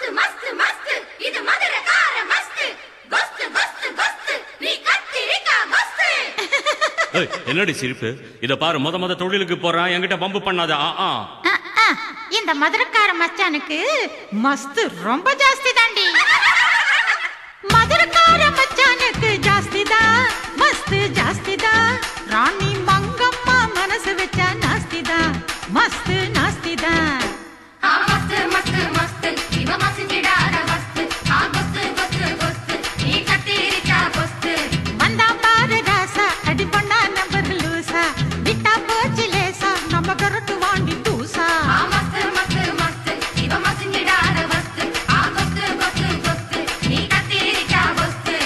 மஸ்து மஸ்து மஸ்து இது மதுரகார மஸ்து கொஸ்து கொஸ்து கொஸ்து நீ கத்திரிக்கா கொஸ்து. என்னடி சிரிப்பு? இத பாரு, முத தொழிலுக்கு போறான், என்கிட்ட பம்பு பண்ணாத. இந்த மதுரக்கார மச்சானுக்கு மஸ்து ரொம்ப ஜாஸ்தி தாண்டி. மதுரக்கார மச்சானுக்கு ஜாஸ்தி தான், மஸ்து ஜாஸ்தி தான். ராணி மங்கம்மா மனசு வச்சா நாஸ்தி தான், மஸ்து நாஸ்தி தான். மஸ்து மஸ்து மஸ்து இவ மசிஞ்சிடாத மஸ்து கொஸ்து கொஸ்து கொஸ்து நீ கத்திரிக்கா கொஸ்து. வந்தா பாரு ராசா அடி பண்ணா நம்பர் லூசா விட்டா போச்சு லேசா நம்ம கரட்டு வாண்டி தூசா. மஸ்து மஸ்து மஸ்து இவ மசிஞ்சிடாத மஸ்து கொஸ்து கொஸ்து கொஸ்து நீ கத்திரிக்கா கொஸ்து.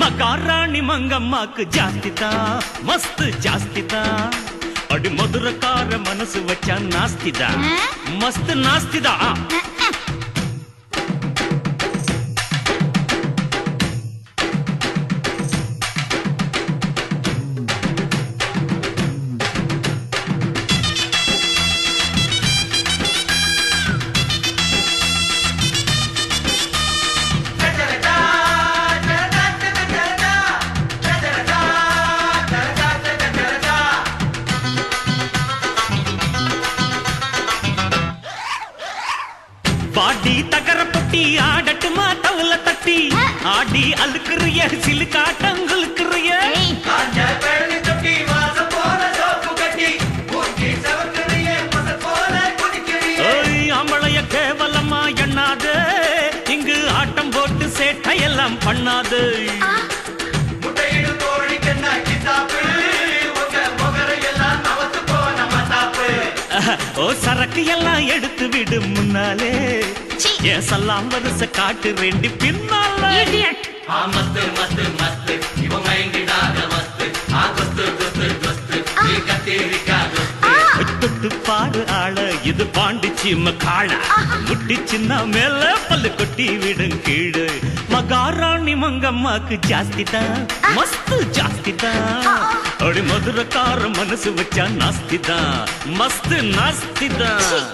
மகாராணி மங்கம்மாக்கு ஜாஸ்திதா, மஸ்து ஜாஸ்திதா. அடி மதுரக்கார மனசு வச்சா நாஸ்திதா, மஸ்து நாஸ்திதா. பாடி தகர பொட்டி ஆடட்டுமா தவுல தட்டி ஆடி அழுக்குறிய சிலுக்காட்டங்களுக்குறிய அம்பளைய கேவலமா எண்ணாது, இங்கு ஆட்டம் போட்டு சேட்டையெல்லாம் பண்ணாது. ஓ சரக்கு எல்லாம் எடுத்து விடு முன்னாலே, ஏன் சல்லாம் வருஷ காட்டு ரெண்டு பின்னாலே. மஸ்து மஸ்து மஸ்து இவ மயங்கிடாத மஸ்து கொஸ்து கொஸ்து கொஸ்து நீ கத்திரிக்கா கொஸ்து. தொட்டு பாரு ஆள, இது பாண்டிச்சி மக்காள முட்டி சின்ன மேல பல்லு கொட்டி விடும் கீழே. மகாராணி மங்கம்மாக்கு ஜாஸ்தி தான், மஸ்து ஜாஸ்தி தான். அடி மதுரக்கார மனசு வச்சா நாஸ்தி தான், மஸ்து நாஸ்தி தான்.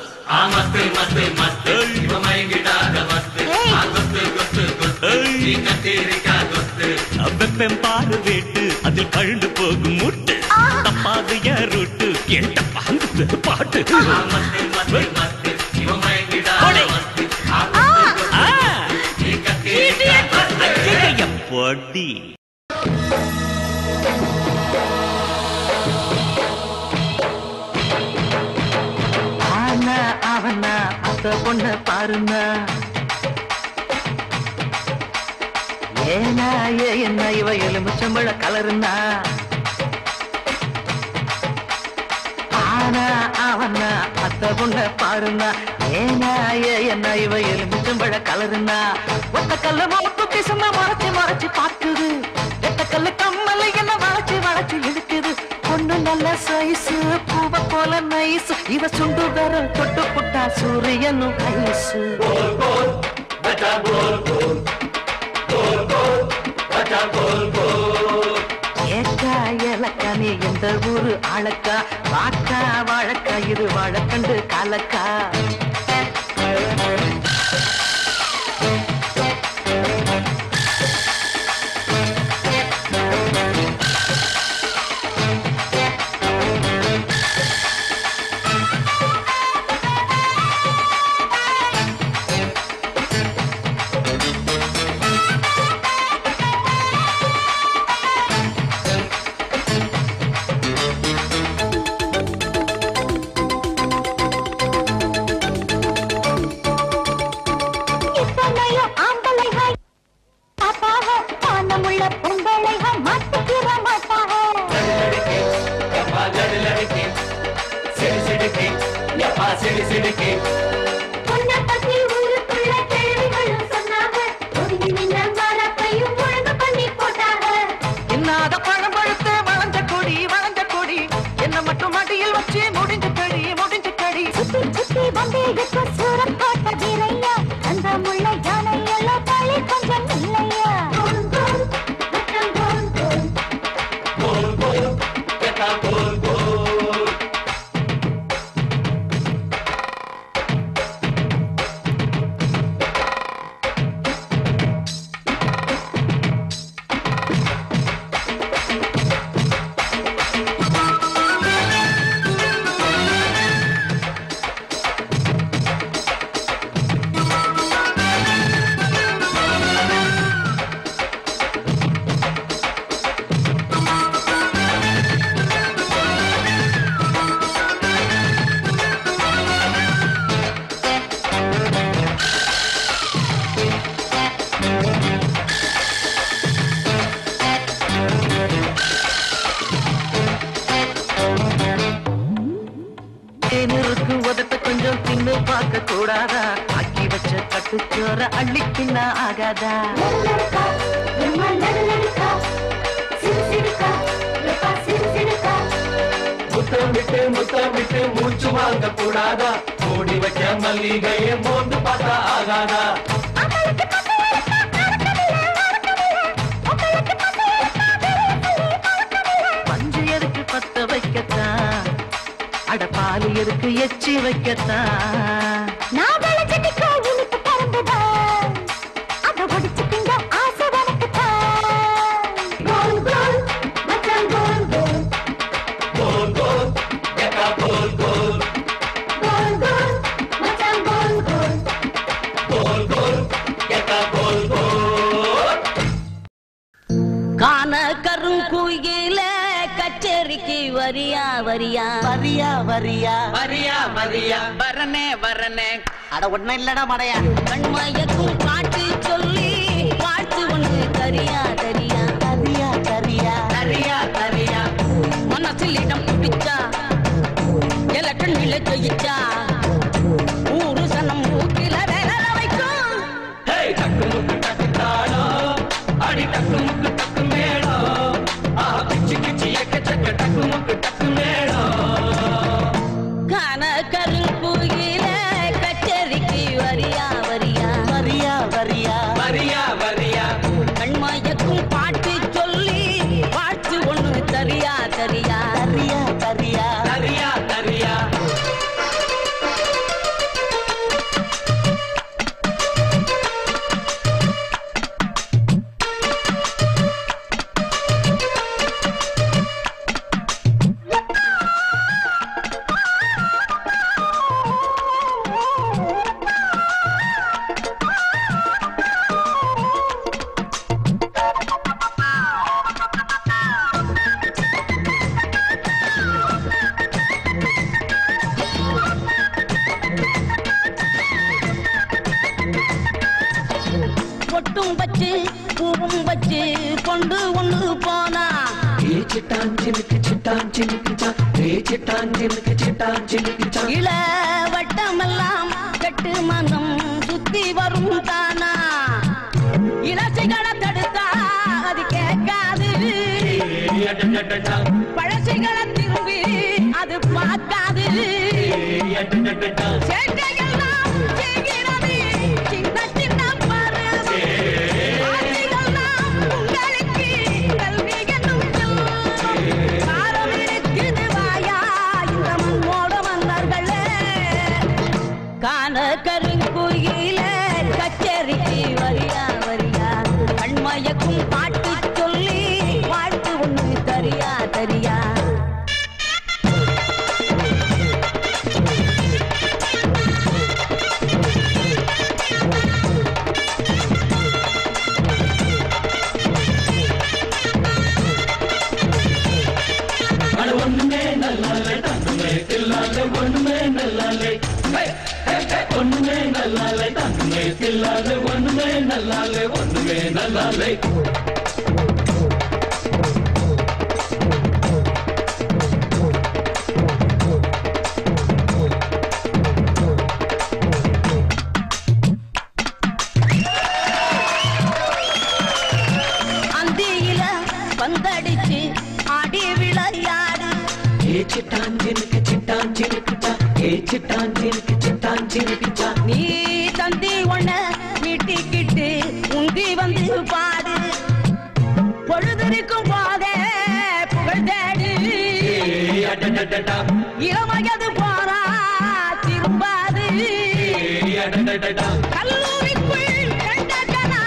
மஸ்து மஸ்து மஸ்து இவ மயங்கிடாத மஸ்து கொஸ்து கொஸ்து கொஸ்து நீ கத்திரிக்கா கொஸ்து. வெப்பம் பாரு வேட்டு அதில் கழுண்டு போகும் முட்டு, தப்பாது ரூட்டு கேட்ட பாங்கு பாட்டு. மஸ்து மஸ்து மஸ்து இவ மயங்கிடாத மஸ்து நீ கத்திரிக்கா கொஸ்து. பொடி அவனா அத்த பொண்ண பாருனா, ஏனா என்ன இவ எலுமிச்சம்பழ கலருனா. ஆனா அவனா அத்த பொண்ண பாருனா, ஏனா என்ன இவ எலுமிச்சம்பழ கலருனா. ஒத்த கல்ல மோப்பு பிசுமா மறைச்சு மறைச்சு பாக்குது, எத்த கல்லு கம்மல என்ன வளைச்சு வளைச்சு இழுக்குது. பொண்ணு நல்ல சைஸ் பூவ போல நைஸ், இவ சுண்டு வர தொட்டு புட்டா சூரியனும் ஐசு. ஏக்கா இலக்கணி நீ எந்த ஊரு ஆளக்கா வாக்கா வாழக்கா இது வாழக்கண்டு காலக்கா இள வட்டமெல்லாம் கட்டு மனம் சுத்தி வரும் தானா இளசைகளை தடுத்தா அது கேட்காது பழசைகளை திரும்பி அது பார்க்காது சேட்டையெல்லாம் செய்கிறது சின்ன சின்ன பருவம் ஆசைகள்லாம் உங்களுக்கு கல்வி என்னும் காண கருங்குயில கச்சேரிக்கு வரியா வரியா கண்மயக்கும் பாட்டு சொல்லி வாழ்த்து ஒண்ணு தரியா தரியா ஒண்ணுமே நல்லாலே தங்குமே தில்லாலே ஒண்ணுமே நல்லாலே ஒண்ணுமே நல்லாலே தங்குமே தில்லாலே ஒண்ணுமே நல்லாலே ஒண்ணுமே நல்லாலே அந்தியில பந்தடிச்சு ஆடி விளையாடு சிட்டாஞ்சினுக்கு சிட்டாஞ்சினுக்குச்சா சிட்டாஞ்சினுக்கு சிட்டாஞ்சினுக்குச்சா நீ தந்தி ஒண்ண மீட்டிக்கிட்டு உந்தி வந்து பாடு பொழுதிருக்கும் போதே புகழ் தேடு இளமையது போறா திரும்பாது கல்லூரிக்குள் கண்ட கனா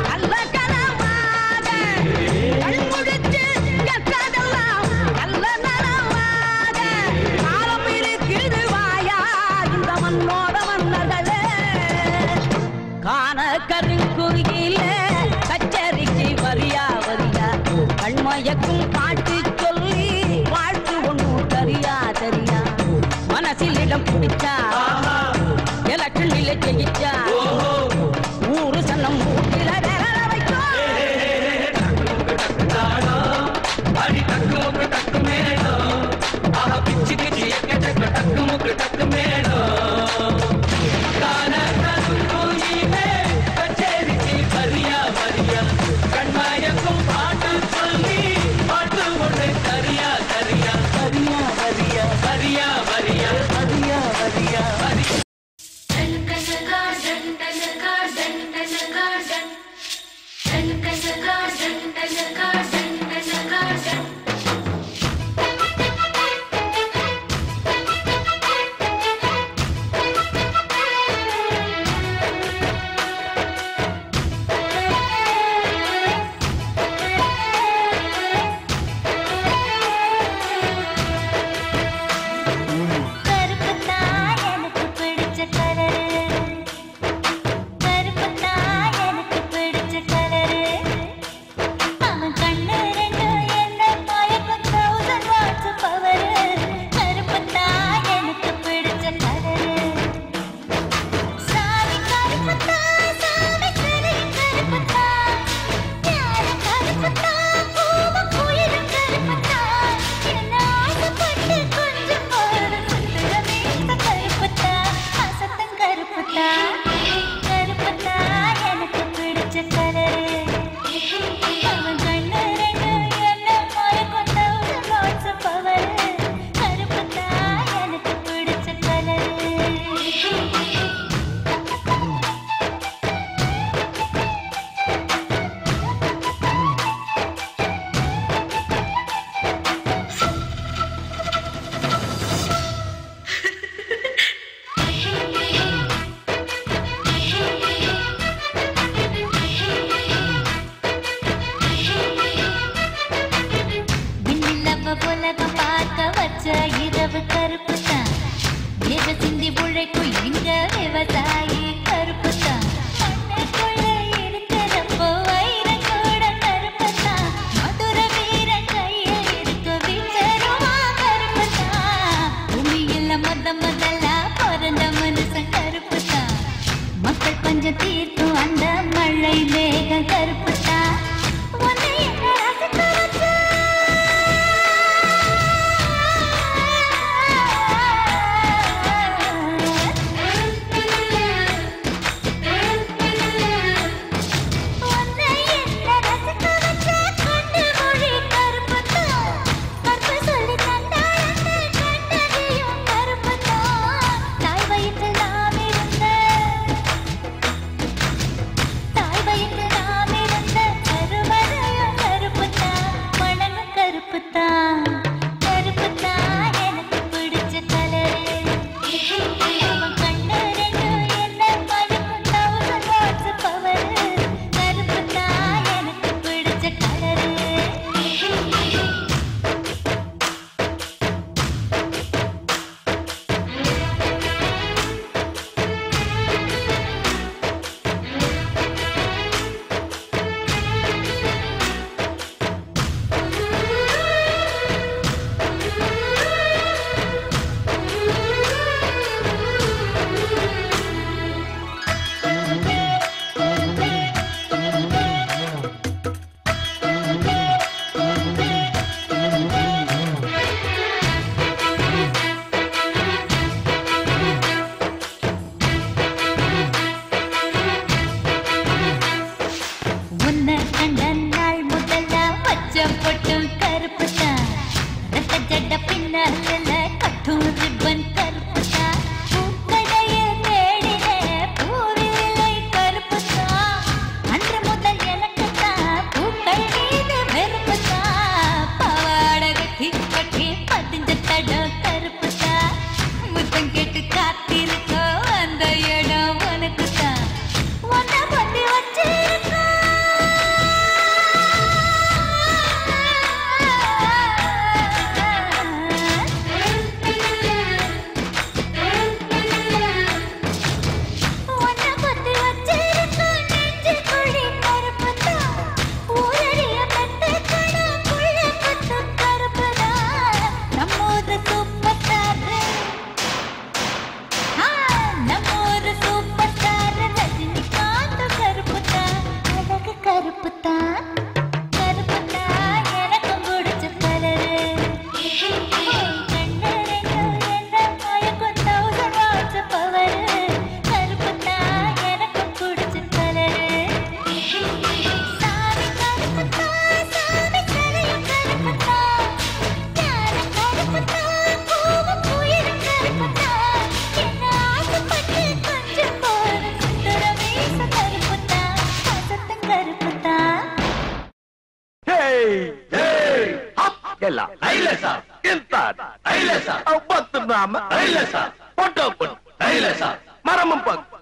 நல்ல கனவாக கண்முடிச்சு கற்றதெல்லாம் நல்ல நனவாக காலம் இருக்குது வாயா இந்த மண்ணோட மன்னர்களே காண கருங்குயில கச்சேரிக்கு வரியா வரியா கண்மயக்கும் பாட்டு சொல்லி வாழ்த்து ஒண்ணு தரியா தரியா மனசில் இடம் பிடிச்சா எலக்ஷனில் ஜெயிச்சா ஊரு சன்னம் மூட்டில விரல வைக்கும் டக்கு மேடம் பிச்சு பிச்சு எக்க டக்கு டக்கு மேடம் கச்சேரிக்கு வரியா வரியா கண்மயக்கும் பாட்டு சொல்லி பாட்டு ஒண்ணு தரியா தரியா வரியா வரியா வரியா வரியா வரியா வரியா வரியா கொஞ்சம் தீர்க்கும் அந்த மழை மேகம் கருப்புட்டா உன்னை என்ன ரசிக்க வச்சா போட்டோ போட்டு மரமும் பார்க்கும்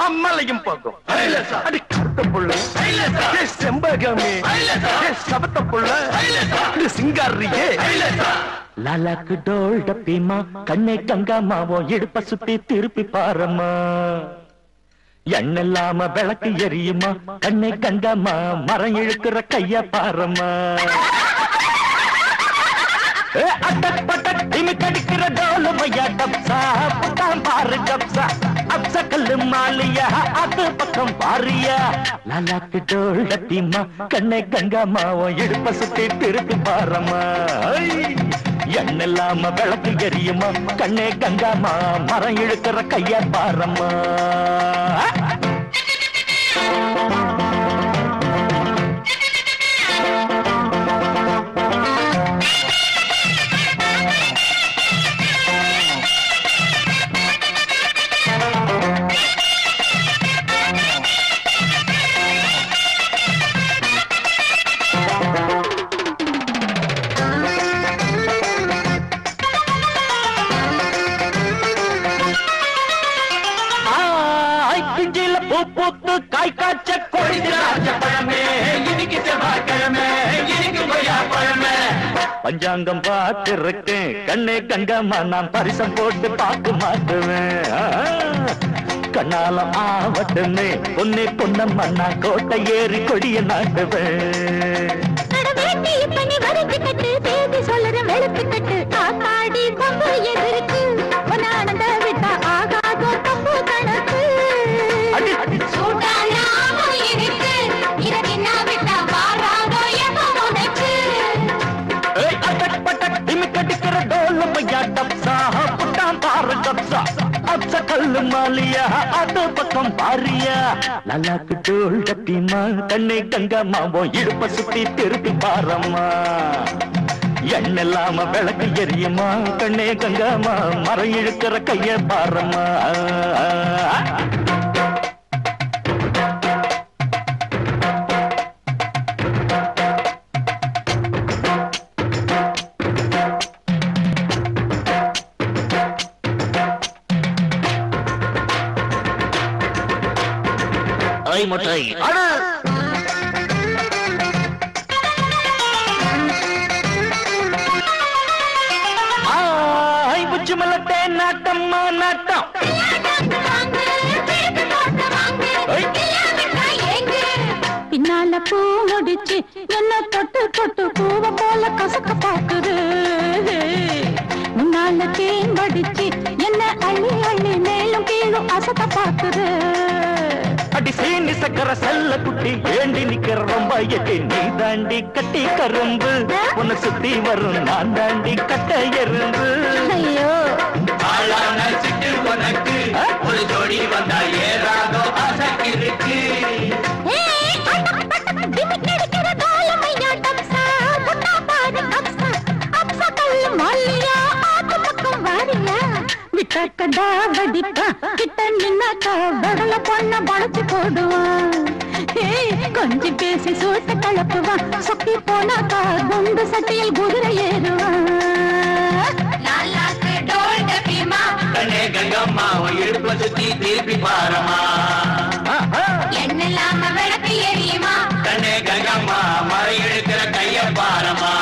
அம்மலையும் பார்க்கும் அடி கருத்த புள்ள செம்பகமே சபத்த புள்ள சிங்காரியே லாலாக்கு டோல் டப்பிமா கண்ணை கங்காமாவோ இடுப்ப சுத்தி திருப்பி பாரம்மா எண்ணெல்லாம விளக்கு எரியுமா கண்ணை கங்காமா மரம் இழுக்கிற கைய பாரம்மா அட்டக் பட்டக் கடிக்கிற டோலு மையா டப்சா புட்டாம் பாரு கப்சா அப்சா கல்லு மாலியா அது பக்கம் பாரியா லாலாக்கு டோல் டப்பிமா கண்ணை கங்காமாவோ இடுப்ப சுத்தி திருப்பி பாரம்மா எண்ணெல்லாம விளக்கு எரியுமா கண்ணே கங்காமா மரம் இழுக்கிற கைய பாரம்மா பூத்து காய் காய்ச்ச கொடிதிராஜ பழமே இன்னைக்கு செவ்வாய்க்கிழமை இன்னைக்கு கொய்யா பழமே பஞ்சாங்கம் பார்த்திருக்கேன் கண்ணே கங்கம்மா நான் பரிசம் போட்டு பார்க்க மாட்டுவேன் கண்ணாலம் ஆவட்டுமே பொன்னே பொன்னம்மா நான் கோட்டை ஏறி கொடிய நாட்டுவேன் கல்லு மாலியா அது பக்கம் பாரியா லாலாக்கு டோல் டப்பிமா கண்ணை கங்கம்மாவோ இடுப்ப சுத்தி திருப்பி பாரம்மா எண்ணெல்லாம விளக்கு எரியுமா கண்ணே கங்கம்மா மரம் இழுக்கிற கைய பாரம்மா முட்டை புச்சு மலத்தே நாட்டம்மா நாட்டம் பின்னால பூ முடிச்சு என்ன தொட்டு தொட்டு பூவ போல கசக்க பாக்குது முன்னால தேன் வடிச்சு என்ன அள்ளி அள்ளி மேலும் கீழும் அசத்த பாக்குது அடி சீனி சக்கர செல்ல குட்டி ஏண்டி நிக்கிற ரொம்ப எட்டி நீ தாண்டி கட்டி கரும்பு உன்னை சுத்தி வரும் நான் தாண்டி கட்ட எறும்பு ஐயோ ஆளான சிட்டு உனக்கு ஒரு ஜோடி வந்தா ஏறாதோ ஆசைக்கு இருக்கு விட்டாக்கடா வடிப்பா கிட்ட நின்னாக்கா கடல பொண்ண பழச்சு போடுவான் கொஞ்சம் பேசி சூட்ட கலப்புவான் சொக்கி போனாக்கா குண்டு சட்டியில் குதிரை ஏறுவான் கண்ணே கங்கம்மா இடுப்ப சுத்தி திருப்பி பாரமா எண்ணெல்லாம விளக்கு எரியுமா கண்ணே கங்கம்மா மரம் இழுக்கிற கைய பாரமா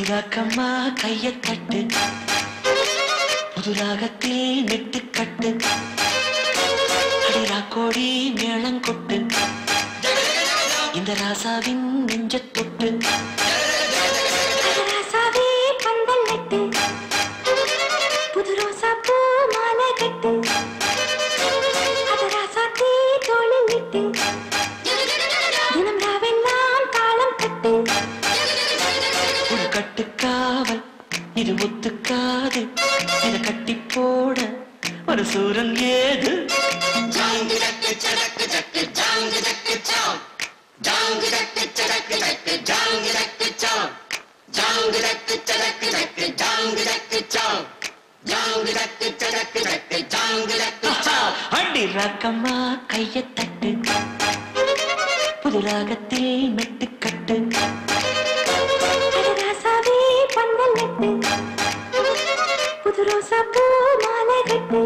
ராக்கம்மா கைய தட்டு புது ராகத்தில் நெட்டு கட்டு அடிரா கோடி மேளங்கொட்டு இந்த ராசாவின் நெஞ்ச தொட்டு ராசாவே பந்தல் நட்டு புது ரோசா பூ மாலை கட்டு அது ராசாத்தே தோளில் விட்டு தினம் ராவெல்லாம் தாளம் கட்டு இது ஒத்துக்காது இத கட்டி போட ஒரு சூரன் ஏது அடி ராக்கம்மா கைய தட்டு புது ராகத்தில் மெட்டுக்கட்டு ராசாவே பந்தல் நட்டு புது ரோசா பூ மாலை கட்டு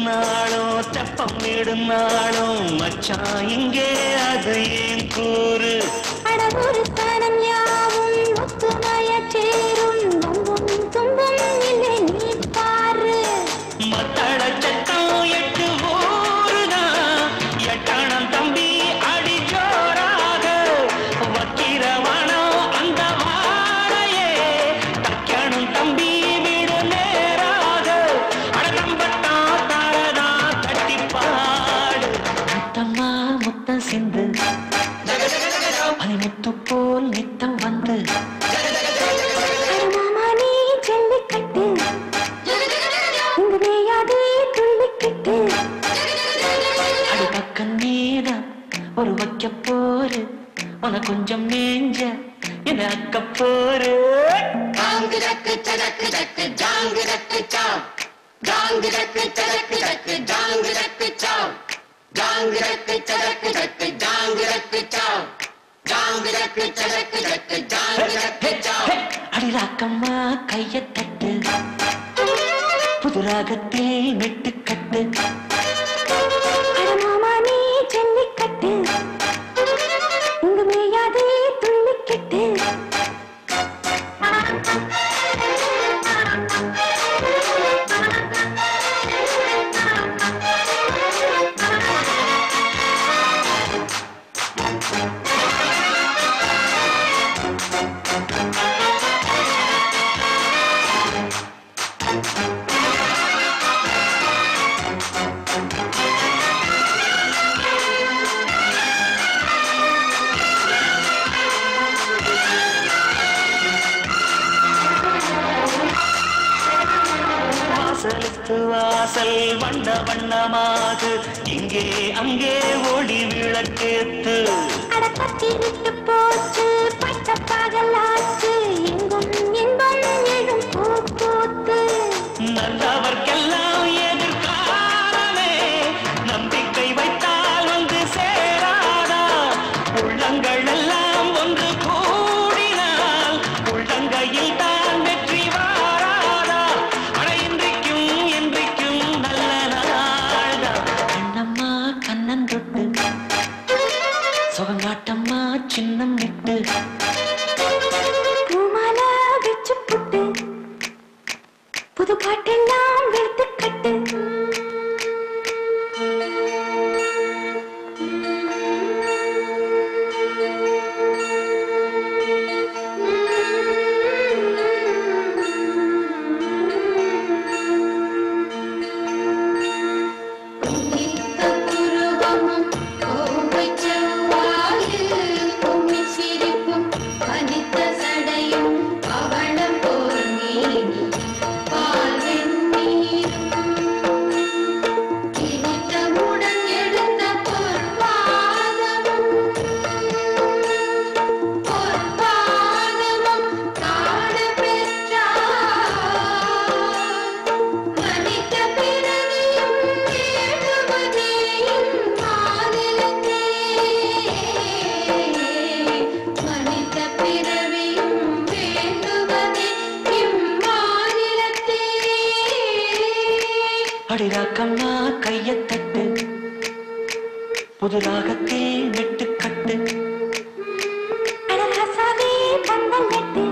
நாளும் தெப்பம் விடும் நாளும் மச்சான் இங்கே அது ஏன் கூறு அடவொரு ஸ்தானம் யாவும் ஒத்துமைய சேரும் நம்பும் துன்பம் இல்லை நீ பாரு மத்தள சட்டம் 8 ஊருதான் எட்டணம் தம்பி அடி ஜோராக வக்கிரவனம் அந்த வாழையே தக்கணும் தம்பி வீடு நேராக அடக்கம்பட்டா தாரதா தட்டி பாடு முத்தம்மா முத்தம் சிந்து அது முத்து போல் நித்தம் வந்து மாமா நீ ஜல்லிக்கட்டு இங்கு வேயாதே துள்ளிக்கிட்டு அடி பக்கம் நீதான் ஒரு வைக்க போரு உன கொஞ்சம் மேஞ்ச என அக்க போரு அடிராக்கம்மா கைய தட்டு புது ராகத்தில் மெட்டுக்கட்டு மாமா நீ ஜல்லிக்கட்டு இங்கு வேயாதே துள்ளிக்கிட்டு வாசலுக்கு வாசல் வண்ண வண்ணமாகு இங்கே அங்கே ஒளி விளக்கேத்து அடப்பத்தி விட்டு போச்சு பட்ட பகலாச்சு எங்கும் இன்பம் எழும் பூ பூத்து நல்லவர்க்கெல்லாம் எதிர்காலமே நம்பிக்கை வைத்தால் வந்து சேராதா உள்ளங்கள் எல்லாம் ஒன்று கூடினால் உள்ளங்கையில் தான் வெற்றி வாராதா அட இன்றைக்கும் என்றைக்கும் நல்ல நாள்தான் கண்ணம்மா கண்ணன் தொட்டு சுகங்காட்டம்மா சின்னம் விட்டு பூமாலை வச்சு புட்டு புது பாட்டெல்லாம் வெளுத்து கட்டு அடிராக்கம்மா கைய தட்டு புது ராகத்தில் மெட்டுக்கட்டு அடராசாவே பந்தல் நட்டு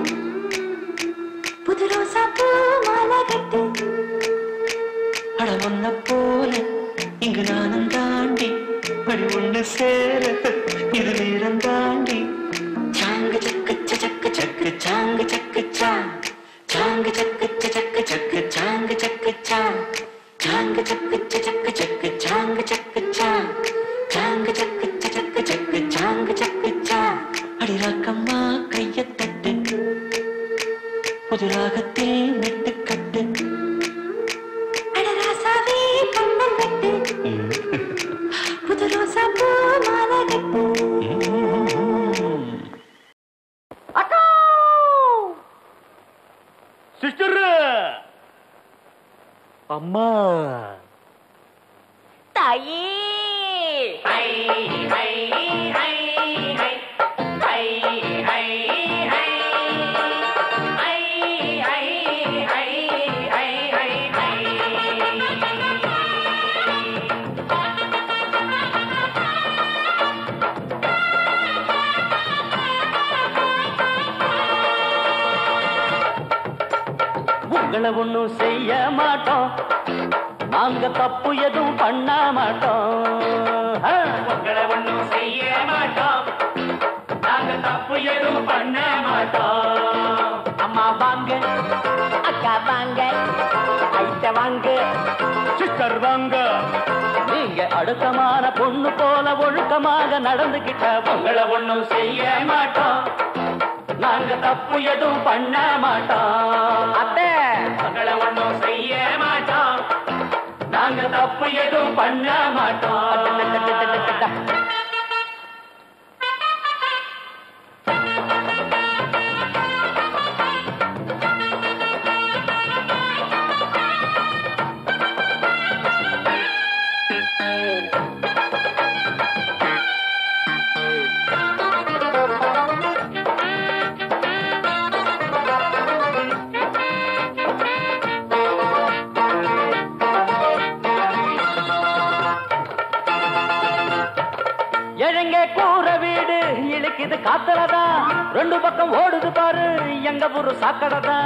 புதுராகத்தில் மெட்டுக்கட்டு அடராசாவே கண்ணன் வெட்டு புது ரோசா பூ மாலை கட்டு அக்கா சிஸ்டர் அம்மா தாயே உங்களை ஒண்ணும் செய்ய மாட்டோம் நாங்க தப்பு எதுவும் பண்ண மாட்டோம் உங்களை ஒண்ணும் செய்ய மாட்டோம் நாங்க தப்பு எதுவும் பண்ண மாட்டோம் அம்மா வாங்க அக்கா வாங்க ஐட்ட வாங்க சிஸ்டர் வாங்க நீங்க அடுத்தமான பொண்ணு போல ஒழுக்கமாக நடந்துகிட்ட உங்களை ஒண்ணும் செய்ய மாட்டோம் நாங்க தப்பு எதுவும் பண்ண மாட்டோம் அத்தை உங்களை ஒண்ணும் செய்ய மாட்டோம் நாங்க தப்பு எதுவும் பண்ண மாட்டோம் எழங்க கூற வீடு இழுக்குது காத்தலதா ரெண்டு பக்கம் ஓடுது பாரு எங்க ஊரு சாக்கடதா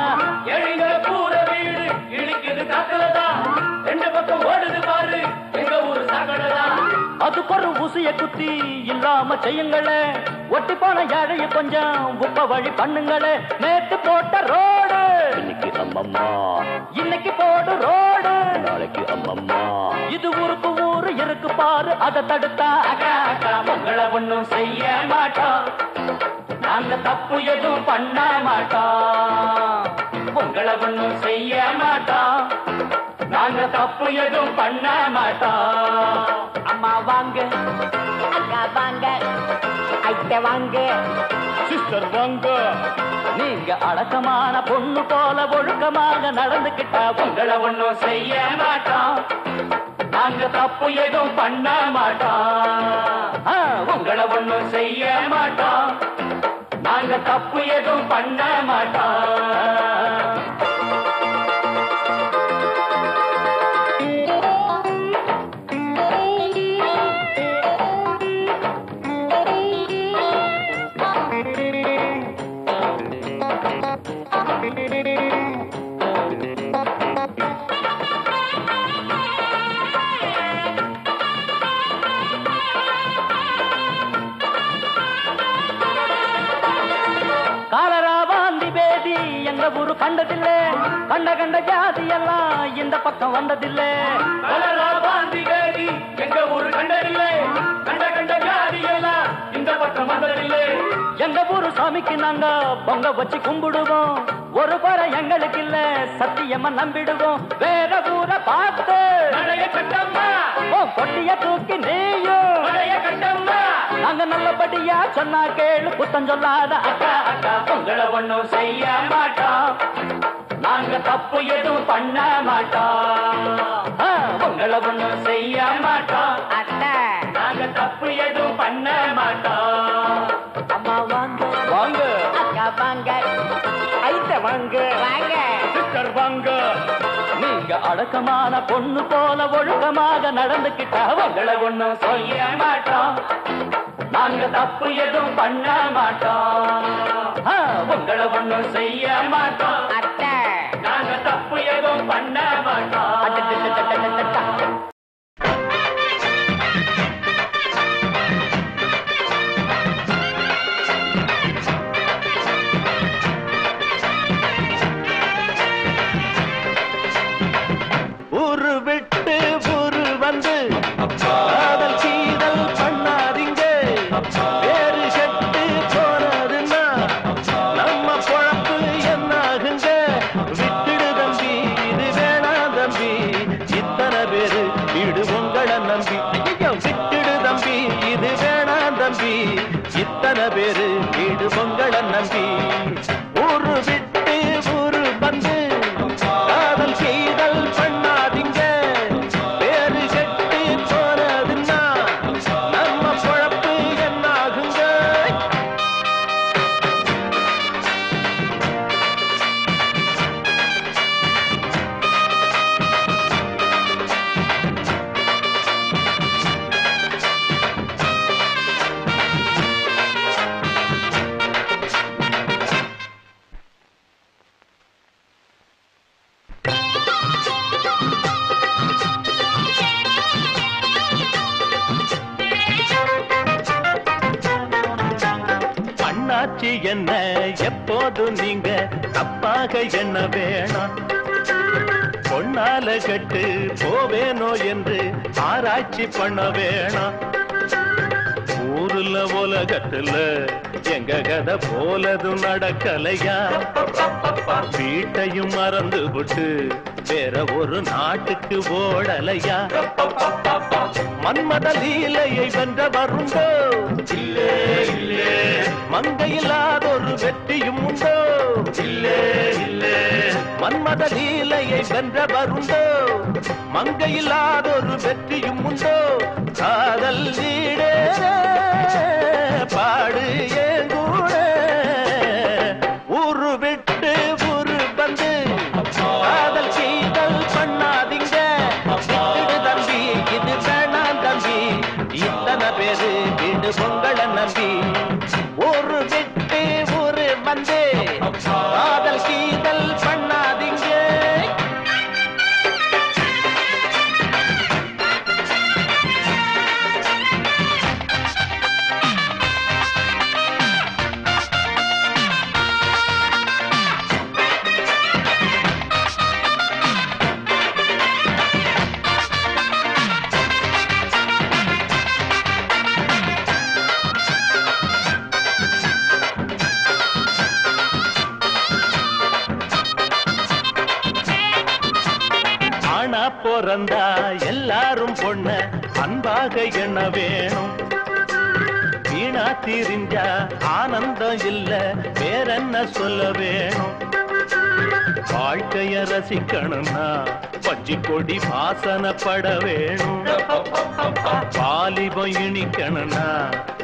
எழங்க கூற வீடு இழுக்குது காத்தலதா ரெண்டு பக்கம் ஓடுது பாரு எங்க ஊரு சாக்கடதா அதுக்கு ஒரு ஊசிய குத்தி இல்லாம செய்யுங்களே ஒட்டி போன ஏழைய கொஞ்சம் உப்ப வழி பண்ணுங்களே நேத்து போட்ட ரோடு இன்னைக்கு அம்மம்மா இன்னைக்கு போடு ரோடு நாளைக்கு அம்மம்மா இது ஊருக்கு ஊரு இருக்கு பாரு அதை தடுத்தா அக்கா அக்கா உங்களை ஒண்ணும் செய்ய மாட்டோம் நாங்க தப்பு எதுவும் பண்ண மாட்டோம் உங்களை ஒண்ணும் செய்ய மாட்டோம் நாங்க தப்பு எதுவும் பண்ண மாட்டோம் அம்மா வாங்க அக்கா வாங்க ஐட்ட வாங்க சிஸ்டர் வாங்க நீங்க அடக்கமான பொண்ணு போல ஒழுக்கமாக நடந்துகிட்டா உங்களை ஒண்ணும் செய்ய மாட்டோம் நாங்க தப்பு எதுவும் பண்ண மாட்டோம் உங்களை ஒண்ணும் செய்ய மாட்டோம் நாங்க தப்பு எதுவும் பண்ண மாட்டோம் காலரா வாந்தி பேதி எங்க ஊரு கண்டதில்லை கண்ட கண்ட ஜாதி எல்லாம் இந்த பக்கம் வந்ததில்லை காலரா வாந்தி பேதி எங்க ஊரு கண்டதில்லை கண்ட கண்ட ஜாதி எல்லாம் இந்த பக்கம் வந்ததில்லை எங்க ஊரு சாமிக்கு நாங்க பொங்க வச்சு கும்பிடுவோம் ஒரு குறை எங்களுக்கு இல்ல சத்தியமா நம்பிடுவோம் வேற ஊரை பார்த்து கட்டம்மா கொட்டிய தூக்கி நீயும் கட்டம்மா நாங்க நல்லபடியா சொன்னா கேளு குத்தம் சொல்லாத அக்கா அக்கா உங்களை ஒண்ணும் செய்ய மாட்டோம் நாங்க தப்பு எதுவும் பண்ண மாட்டோம் உங்களை ஒண்ணும் செய்ய மாட்டோம் அத்தை நாங்க தப்பு எதுவும் பண்ண மாட்டோம் அம்மா வாங்க வாங்க அக்கா வாங்க ஐட்ட வாங்க வாங்க சிஸ்டர் வாங்க நீங்க அடக்கமான பொண்ணு போல ஒழுக்கமாக நடந்துகிட்டா உங்களை ஒண்ணும் செய்ய மாட்டோம் நாங்க தப்பு எதுவும் பண்ண மாட்டோம் உங்களை ஒண்ணும் செய்ய மாட்டோம் அத்தை நாங்க தப்பு எதுவும் பண்ண மாட்டோம் ஊரு விட்டு ஊரு வந்து காதல் சீதல் பண்ணாதீங்க வேறு செட்டு போனதுன்னா நம்ம பொழப்பு என்னாகுங்க இத்தனை பேரு வீடு பொங்கலை நம்பி ஊரு விட்டு ஊரு வந்து காதல் செய்தல் பண்ணாதீங்க பேரு கெட்டு போனதுன்னா நம்ம பொழப்பு என்னாகுங்க அண்ணாச்சி என்ன எப்போதும் நீங்க தப்பாக என்ன வேணாம் பொன்னால கட்டு போவேனோ என்று ஆராய்ச்சி பண்ண வேணாம் ஊருல உலகத்துல எங்க கதை போலதும் நடக்கலையா வீட்டையும் மறந்து விட்டு வேற ஒரு நாட்டுக்கு ஓடலையா மன்மத லீலையை வென்ற வருண்டோ இல்லே இல்லே மங்கையில்லாத ஒரு வெற்றியும் உண்டோ இல்லே இல்லே மன்மத லீலையை வென்ற வருண்டோ மங்கையில்லாத ஒரு வெற்றியும் உண்டோ காதல் நீடேற பாடு ஏங்கூட ஊரு விட்டு ஊரு வந்து காதல் செய்தல் பண்ணாதீங்க விட்டுடு தம்பி இது வேணாம் தம்பி இத்தனை பேரு வீடு பொங்கலை நம்பி ஊரு விட்டு ஊரு வந்து காதல் செய்தல் பண்ணாதீங்க பிறந்தா எல்லாரும் பொண்ண அன்பாக எண்ண வேணும் வீணா தீரிஞ்சா ஆனந்தம் இல்ல வேறென்ன சொல்ல வேணும் வாழ்க்கைய ரசிக்கணும்னா பச்சி கொடி வாசனப்பட வேணும் வாலிபம் இனிக்கணும்னா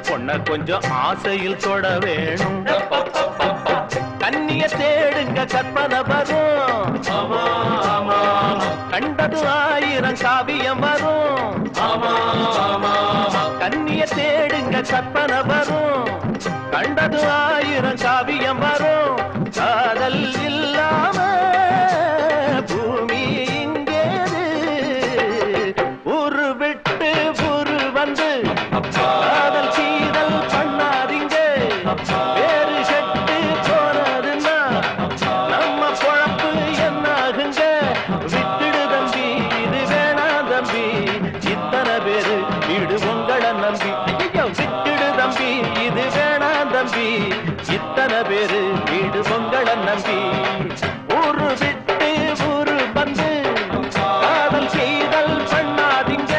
பொண்ண கொஞ்சம் ஆசையில் தொட வேணும் கண்ணிய தேடுங்க கற்பனை வரும் கண்டது ஆயிரம் காவியம் வரும் கண்ணிய தேடுங்க கற்பனை வரும் கண்டது ஆயிரம் காவியம் வரும் காதல் இல்லாம பூமி இங்கேது ஊரு விட்டு ஊரு வந்து காதல் சீதல் பண்ணாதீங்க வேறு செட்டு போனதுன்னா நம்ம பொழப்பு என்னாகுங்க விட்டுடு தம்பி இது வேணாம் தம்பி இத்தனை பேரு வீடு உங்களை நம்பி விட்டுடு தம்பி இது வேணாம் தம்பி இத்தனை பேரு வீடு உங்களை நம்பி ஊரு விட்டு ஊரு வந்து காதல் செய்தல் பண்ணாதீங்க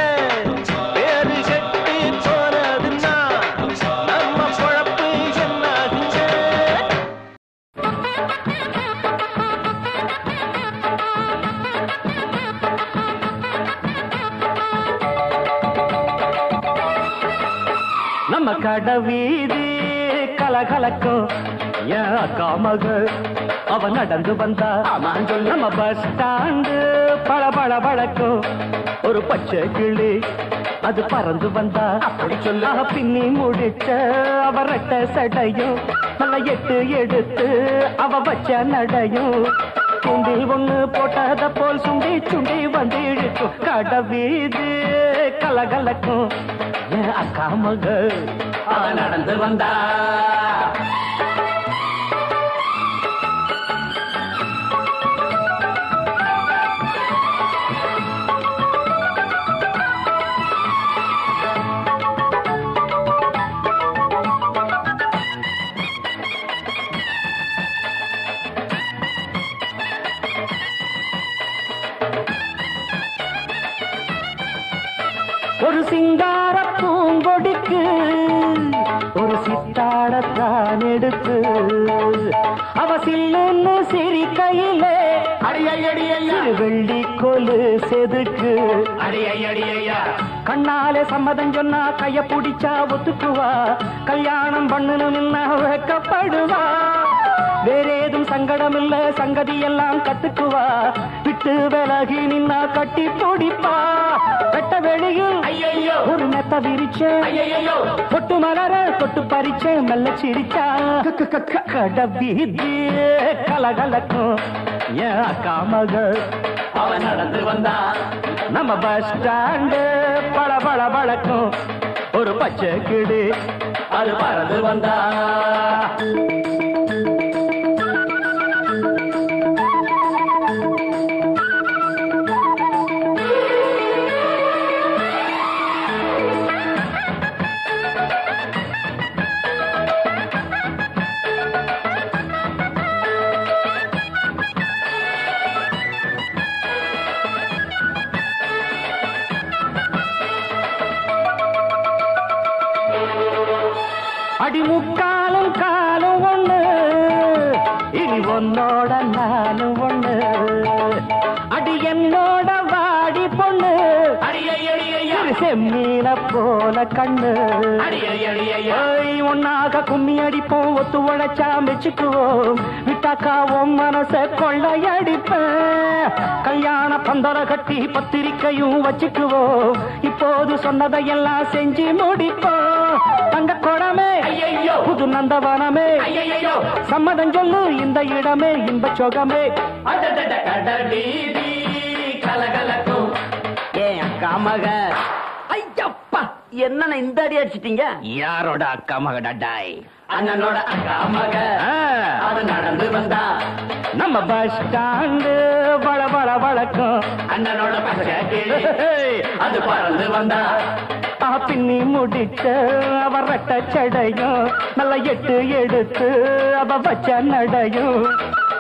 பேரு கெட்டு போனதுன்னா நம்ம பொழப்பு என்னாகுங்க நம்ம கடை வீதி கலகலக்கும் என் அக்கா மக அவ நடந்து வந்தா நம்ம பஸ் ஸ்டாண்டு பல பல வழக்கும் ஒரு பச்சை கிளி அது பறந்து வந்தா அப்படி சொல்ல பின்னி முடிச்ச அவ ரெட்ட சடையும் நல்ல எட்டு எடுத்து அவ வச்ச நடையும் சுண்டி ஒண்ணு போட்டத போல் சுண்டி சுண்டி வந்து இழுக்கும் கடை வீதி கலகலக்கும் என் அக்கா மக அவ நடந்து வந்தா ஒரு சிங்கார பூங்கொடி கொடிக்கு ஒரு சித்தாடத்தான் எடுத்து அவ சில்லுன்னு சிரிக்கையிலே வெள்ளி கொலு செதுக்கு கண்ணாலே சம்மதம் சொன்னா கைய பிடிச்சா ஒத்துக்குவா கல்யாணம் பண்ணணும்னா வைக்கப்படுவா வேறேதும் சங்கடம் இல்ல சங்கதி எல்லாம் கத்துக்குவா விட்டு விலகி நின்னா கட்டி பிடிப்பா வெட்ட வெளியில் ஒரு மெத்த விரிச்சேன் பொட்டு மலர தொட்டு பறிச்சேன் மெல்ல சிரிச்சா கடபீதி கலகலக்கும் ஏன் அக்கா மகள் அவன் நடந்து வந்தா நம்ம பஸ் ஸ்டாண்டு பல பல பழக்கும் ஒரு பச்சை கிடு அது பறந்து வந்தா அடிமுக்காலும் காலும் ஒண்ணு இனி உன்னோட நானும் ஒண்ணு அடி என்னோட வாடி பொண்ணு செம்மீன போல கண்ணு ஒன்னாக கும்மி அடிப்போம் ஒத்து உழைச்சா மெச்சுக்குவோம் விட்டாக்காவும் மனச கொள்ளையடிப்பேன் கல்யாண பந்தர கட்டி பத்திரிக்கையும் வச்சுக்குவோம் இப்போது சொன்னதையெல்லாம் செஞ்சு முடிப்போம் தங்க குடமே புது நந்தவனமே சம்மதம் சொல்லு இந்த இடமே இன்ப சோகமே கலகலக்கும் ஏன் அக்கா மக ஐயப்பா என்ன இந்த அடி அடிச்சிட்டீங்க யாரோட அக்கா மக டாய் அண்ணனோட அக்கா மக அது நடந்து வந்தா நம்ம பஸ் ஸ்டாண்டு வள வள வழக்கம் அண்ணனோட பச்சை அது பறந்து வந்தா பின்னி முடிச்ச அவ ரெட்ட சடையும் நல்ல எட்டு எடுத்து அவ வச்ச நடையும்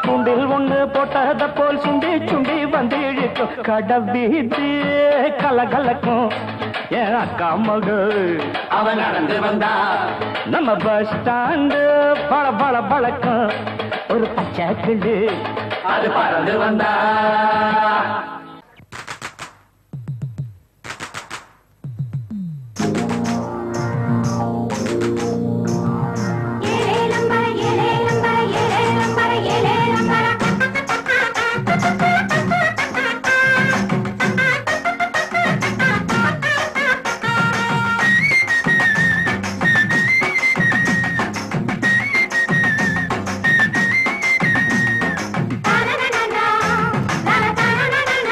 சுண்டில் ஒண்ணு போட்டத போல் சுண்டி சுண்டி வந்து இழுக்கும் கடவீதி கலகலக்கும் ஏன் அக்கா மகள் அவன் நடந்து வந்தா நம்ம பஸ் ஸ்டாண்டு பல பல பழக்கம் ஒரு பச்சை கிளி அது பறந்து வந்தா na na na na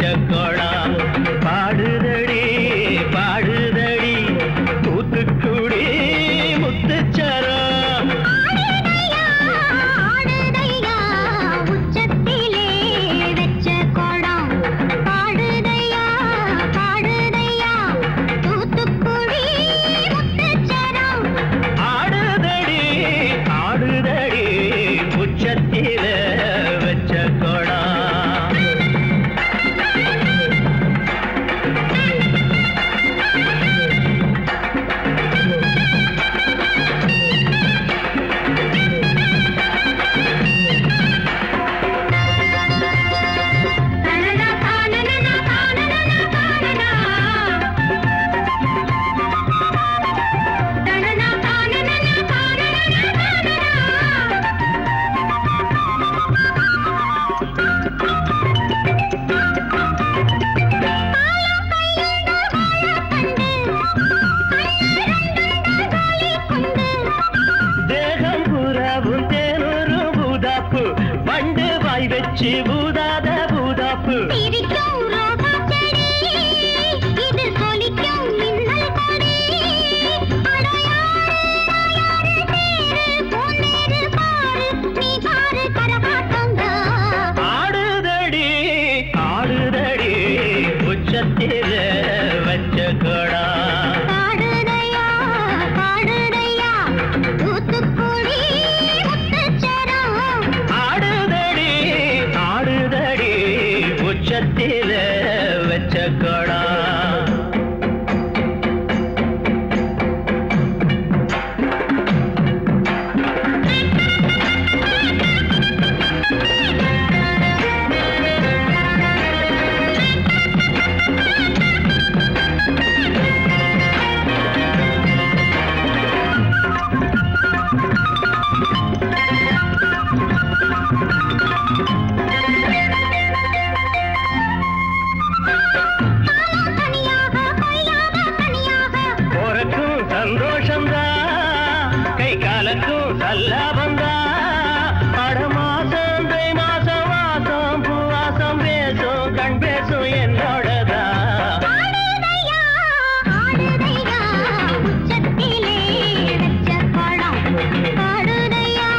வச்ச கோடம் பாடுதடி பாடுதடி தூத்துக்குடி முத்துச்சரம் உச்சத்திலே வச்ச கோடம் பாடுதையா பாடுதையா தூத்துக்குடி முத்துச்சரம் ஆடுதடி ஆடுதடி உச்சத்தில வச்ச கோடம் தேகம் புறாவும் தேனூரும் பூதாப்பு பண்டு வாய் வச்சு பூதாத பூதாப்பு சிரிக்கும் ரோசா செடி இது சொலிக்கும் மின்னல் கொடி அடையாறு பொன்னேறு பாரு நீ பாரு கரகாட்டங்க ஆடுதடி ஆடுதடி உச்சத்தில வச்ச கோடா பாடுதையா பாடுதையா தூத்துக்குடி முத்துச்சரம் ஆடுதடி ஆடுதடி உச்சத்தில வச்ச கோடா தனியாக கொய்யாத தனியாக போறக்கும் சந்தோஷம்தான் கை காலக்கும் சல்லாபந்தான் அட மாசம் தை மாசம் வாசம் பூவாசம் பேசும் கண் பேசும் என்னோடதான் ஆடுதையா ஆடுதையா உச்சத்திலே வச்ச கோடம் பாடுதையா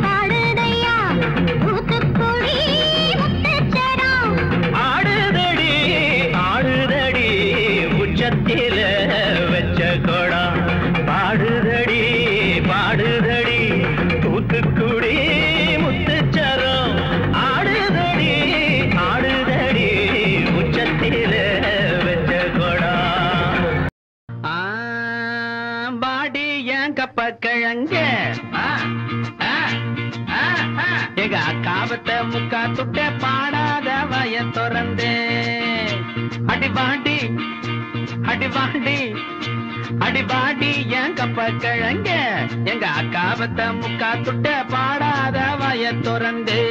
பாடுதையா தூத்துக்குடி முத்துச்சரம் ஆடுதடி ஆடுதடி உச்சத்தில வச்ச கோடம் பாடுதடி பாடுதடி தூத்துக்குடி முத்துச்சரம் ஆடுதடி ஆடுதடி உச்சத்தில வச்ச கோடம் பாடி ஏன் கப்ப கிழங்க எங்க அக்காவத்தை முக்கா துட்ட பாடாத வய திறந்தே அடிபாண்டி அடிபாண்டி அடிபாடி ஏன் கப்ப கிழங்க எங்க அக்காவத்தை முக்கா துட்ட பாடாத வய திறந்தே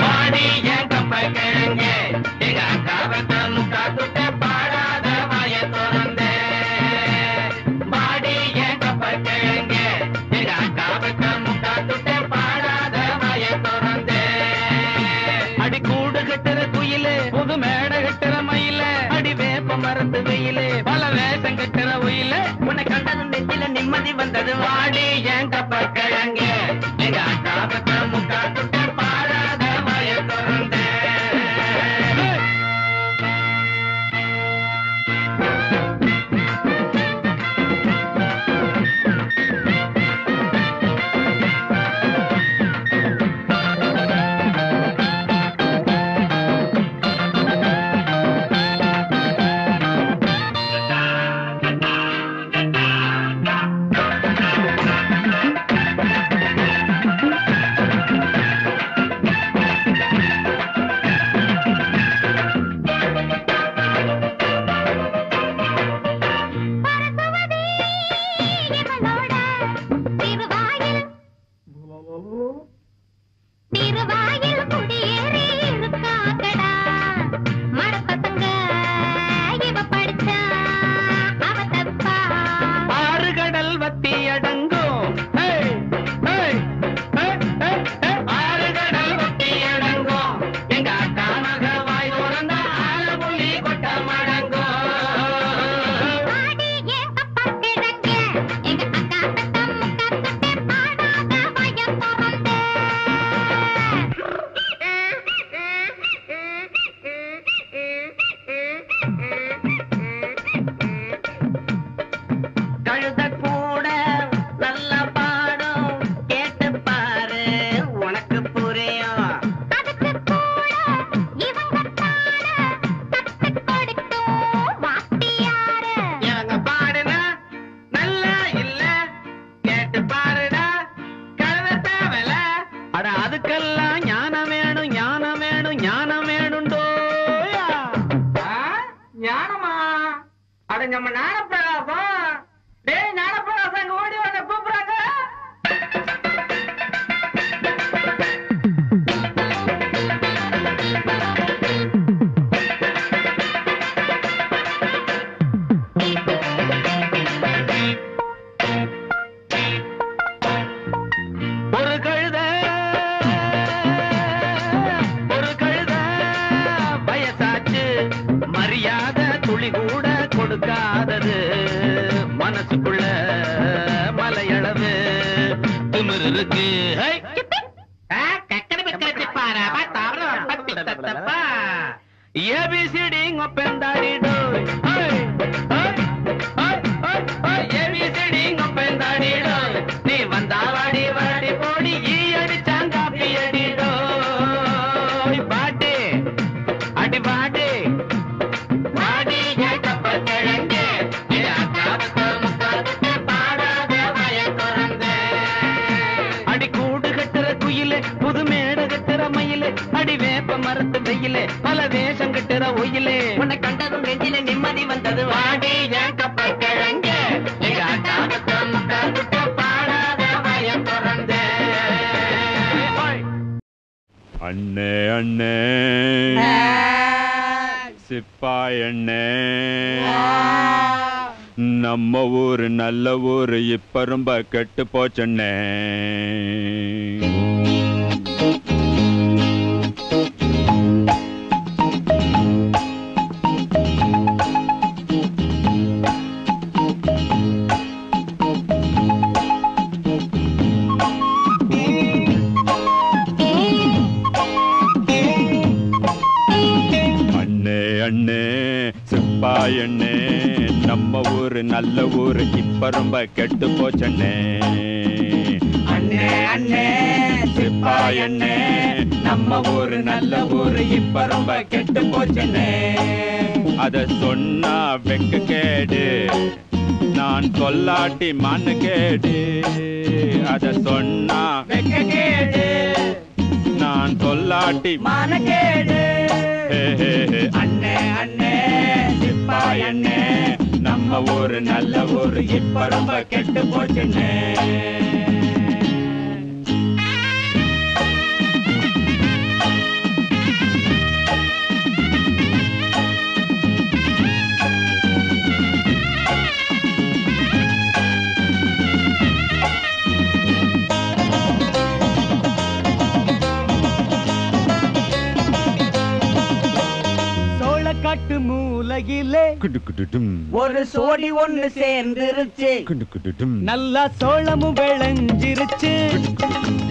பாடி ஏன் கப்ப கிழங்க எங்க அக்காவத்தை முக்கா துட்ட பாடாத வய திறந்தே பாடி ஏன் கப்ப கிழங்க எங்க அக்காவத்தை முக்கா துட்ட பாடாத வய திறந்தே அடி கூடு கட்டுற குயிலே புது மேட கட்டுற மயில அடி வேப்ப மரத்து வெயிலே பல வேஷம் கட்டுற உயில உன்னை கண்டது நெஞ்சில நிம்மதி வந்தது வாடி ஏன் கப்ப கிழங்க எங்க அக்காவத்தை முக்கா துட்ட பாடாத வய திறந்தே நம்ம ஞானப்பிரகாசம். டேய் ஞானப்பிரகாசம், அங்க ஓடி வந்து கூப்பிடுறாங்க. மனசுக்குள்ள மலையளவு திமிரு இருக்கு. ஏபிசிடி ஒப்பந்தாடிடோ, ஏபிசிடி ஒப்பந்தாடிடோ, நீ வந்தா வாடி வாடி போடி ஈ அடிச்சாங்காப்பி அடிடோ. பாட்டு அடி பாட்டு புது மேட கட்டுற மயிலே, அடி வேப்ப மரத்து வெயிலே, பல வேஷம் கட்டுற ஒயிலே, உன்னை கண்டதும் நெஞ்சில நிம்மதி வந்தது. வாடி ஏன் கப்பல் கிழங்க பாடாத வயம் பிறந்தே. அண்ணே அண்ணே சிப்பாய் அண்ணே, நம்ம ஊரு நல்ல ஊரு இப்ப ரொம்ப கெட்டு போச்சண்ணே. அண்ணே சிப்பாய் அண்ணே, நம்ம ஊரு நல்ல ஊரு இப்ப ரொம்ப கெட்டு போச்சண்ணே. அண்ணே அண்ணே சிப்பாய் அண்ணே, நம்ம ஊரு நல்ல ஊரு இப்ப ரொம்ப கெட்டு போச்சண்ணே. அத சொன்னா வெக்க கேடு, நான் சொல்லாட்டி மண்ணு கேடு. அத சொன்னா வெக்க கேடு, நான் சொல்லாட்டி மான கேடு. அண்ணே அண்ணே சிப்பாய் அண்ணே, நம்ம ஊரு நல்ல ஊரு இப்ப ரொம்ப கெட்டு போச்சுண்ணே. காட்டு மூலையிலே ஒரு சோடி ஒண்ணு சேர்ந்துருச்சு, நல்லா சோளமும் விளைஞ்சிருச்சு,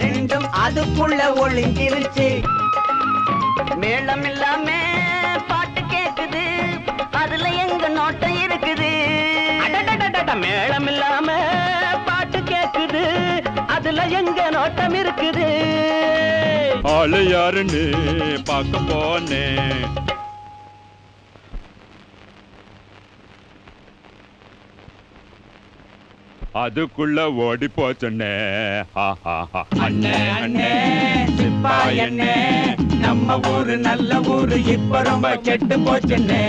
ரெண்டும் அதுக்குள்ள ஒளிஞ்சிருச்சு. மேளம் இல்லாம பாட்டு கேக்குது, அதுல எங்க நோட்டம் இருக்குது. மேளம் இல்லாம பாட்டு கேக்குது, அதுல எங்க நோட்டம் இருக்குது. ஆளு யாருன்னு பார்க்க போனேன், அதுக்குள்ள ஓடி போச்சண்ணே. அண்ணே அண்ணே சிப்பாய் அண்ணே, நம்ம ஊரு நல்ல ஊரு இப்ப ரொம்ப கெட்டு போச்சுண்ணே.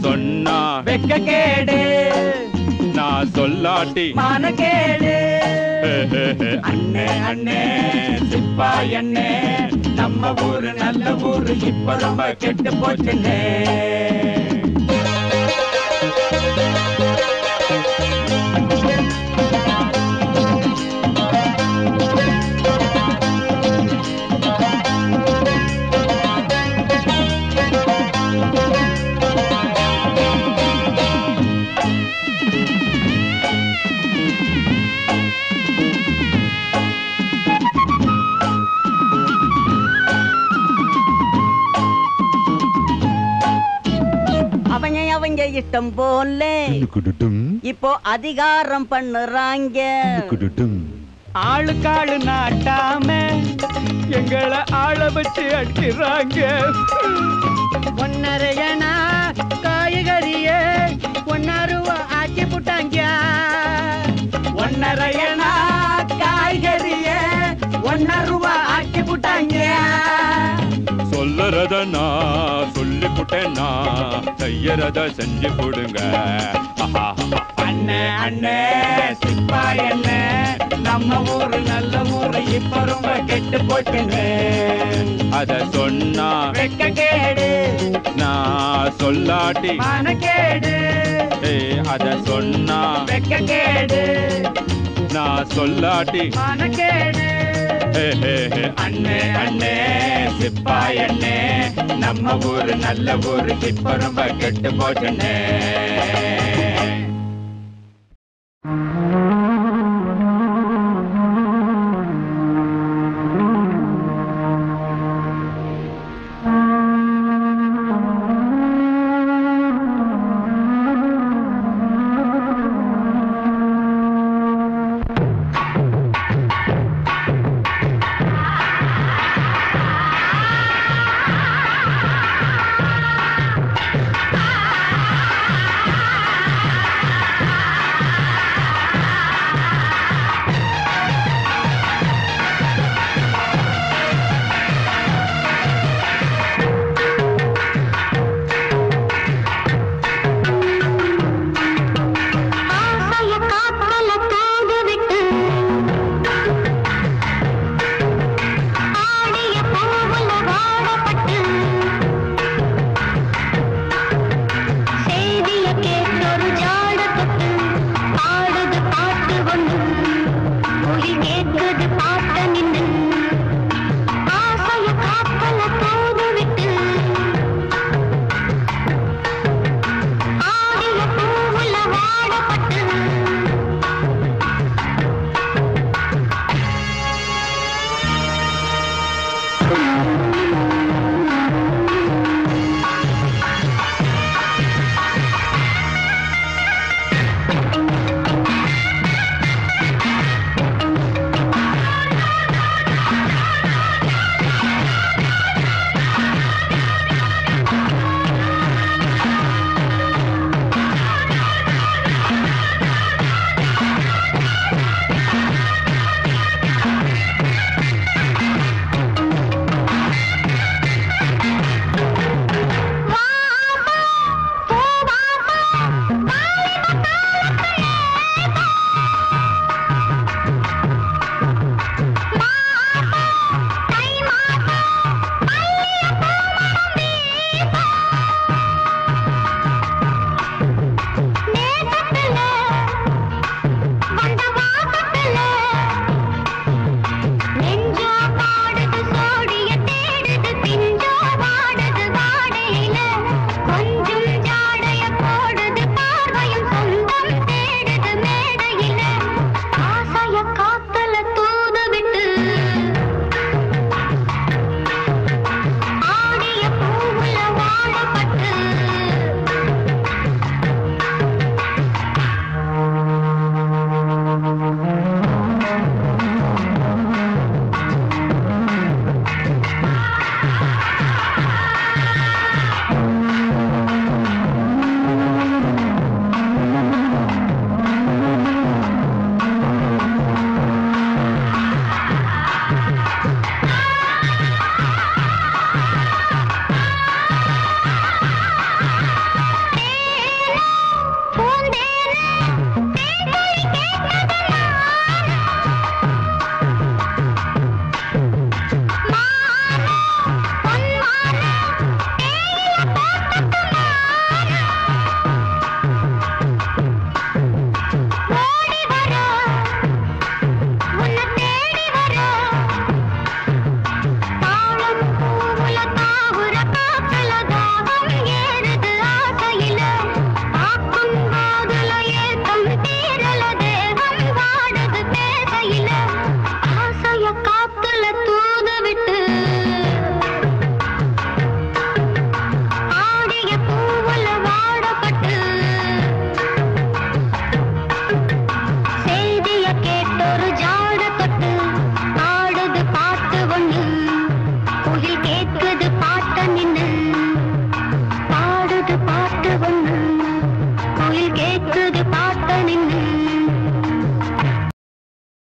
சொன்னா வெக்க கேடு, நான் சொல்லாட்டி மான கேடு. அண்ணே அண்ணே சிப்பாய் அண்ணே, நம்ம ஊரு நல்ல ஊரு இப்ப ரொம்ப கெட்டு போச்சுண்ணே. அவங்க இஷ்டம் போல இப்போ அதிகாரம் பண்ணுறாங்க. ஆளுக்காளு நாட்டாம எங்களை ஆள வச்சு அடிக்கிறாங்க. ஒன்னரையனா காய்கறிய 1 ரூபா ஆக்கி போட்டாங்க. ஒன்னரையனா காய்கறிய 1 ரூபா ஆக்கி போட்டாங்க. சொல்லுறத நான் சொல்லி புட்டேன்னா செய்யறத செஞ்சு கொடுங்க. அண்ணே அண்ணே சிப்பா என்ன நம்ம ஊரு நல்ல ஊரு இப்ப ரொம்ப கெட்டு போச்சுன்னு அத சொன்னா வெக்க கேடு நான் சொல்லாட்டி மனக்கேடு. அத சொன்னா வெக்க கேடு நான் சொல்லாட்டி மனக்கேடு. அண்ணே அண்ணே சிப்பா எண்ணே நம்ம ஊரு நல்ல ஊரு இப்ப ரொம்ப கெட்டு போச்சுன்னே.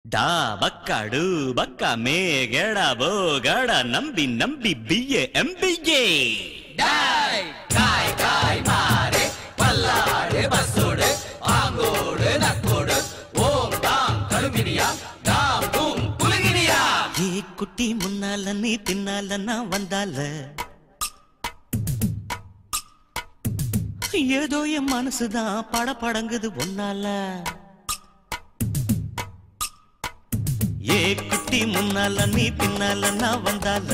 ಡಾ ಬಕ್ಕಡು ಬಕ್ಕ ಮೇಗಡ ಬೋಗಡ ನಂಬಿ ನಂಬಿ ಬಿಎ ಎಂಬಿಎ டாய் காய் காய் மாறே பல்லாடு பஸ்ஸோடு ஆங்கோடு நக்கோடு ஓம் தாம் கருமினியா தாம் தூம் குலுங்கினியா. ஏ குட்டி முன்னால நீ பின்னால நான் வந்தால ஏதோ என் மனசுதான் படபடங்குது ஒன்னால. ஏ குட்டி முன்னால நீ பின்னால நான் வந்தால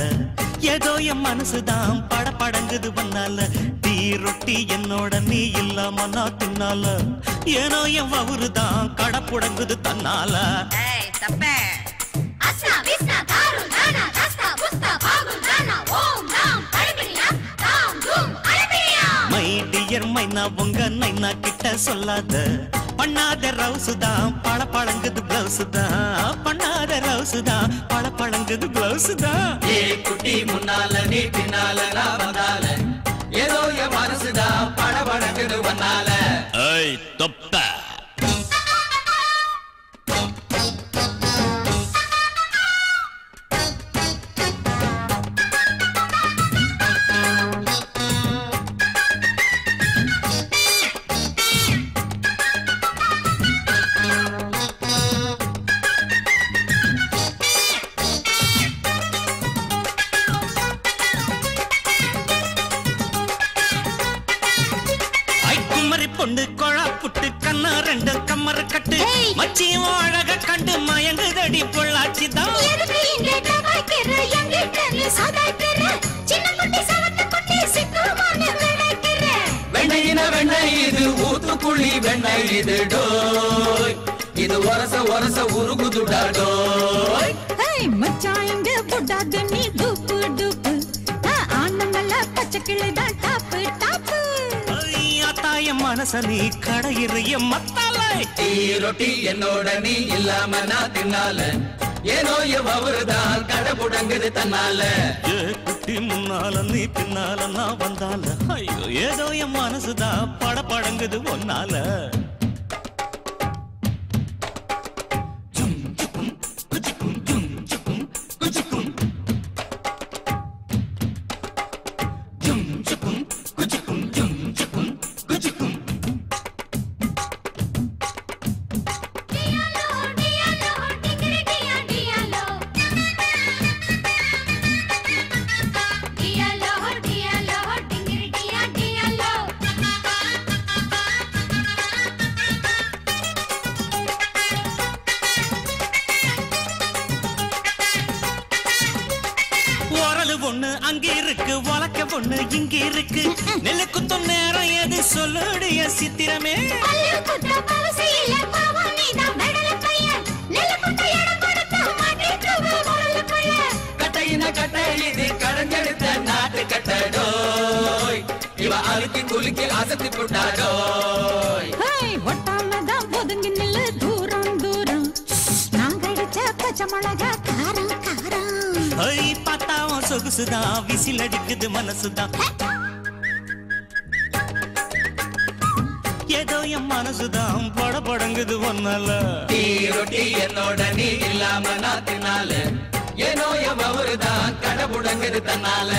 ஏதோ என் மனசுதான் படபடங்குது ஒன்னால. டீ ரொட்டி என்னோட நீ இல்லாம நான் தின்னால ஏனோ என் வவுறுதான் கடப்புடங்குது தன்னால. மை டியர் மைனா உங்க நைனா கிட்ட சொல்லாத பண்ணாத ரவுசுதான் பழ பழங்குது பிளவுசுதான் பண்ணாத ரவுசுதான் பழ பழங்குது பிளவுசுதான். ஏ குட்டி முன்னால நீ பின்னால நான் வந்தால ஏதோ என் மனசுதான் படபடங்குது வந்தால. ஐய் தொப்ப பொண்ணு கொழா புட்டு கண்ணா ரெண்டு கம்மர கட்டு மச்சியும் அழக கண்டு மயங்குதடி பொள்ளாச்சிதான். வெண்ணையின வெண்ணெய் இது ஊத்துக்குழி வெண்ணெய் இது டோய் இது ஒரச ஒரச உருகுதுடா டோய். மச்சாயங்க புடாக நீ டூப்பு டூப்பு ஆனமல்ல பச்சை கிளைதான் டாப்பு டாப்பு. தாய மனச நீ கடையிறைய மத்தால டீ ரொட்டி என்னோட நீ இல்லாம நான் தின்னால ஏனோ எவருதான் கடப்புடங்குது தன்னால. ஏ குட்டி முன்னால நீ பின்னால நான் வந்தால ஐயோ ஏதோ என் மனசுதான் படபடங்குது ஒன்னால. ஒண்ணு அங்க இருக்கு வழக்க ஒண்ணு இங்க இருக்கு நெல்லு குத்தும் நேரம் எது சொல்லுடைய சித்திரமே. கட்டையின கட்டை இது கடஞ்செடுத்த நாட்டு கட்டடோய் இவ அழுத்தி குலுக்கி அசத்தி புட்டாடோய். ஒட்டாமதான் ஒதுங்கி நில்லு தூரம் தூரம் நான் கடிச்ச பச்சை மிளகா காரம் காரம். பார்த்தாவும் சொகுசுதான் விசில் அடிக்குது மனசுதான் ஏதோ என் மனசுதான் படபடங்குது ஒன்னால. டீ ரொட்டி என்னோட நீ இல்லாம நான் தின்னால ஏனோ எவருதான் கடப்புடங்குது தன்னால.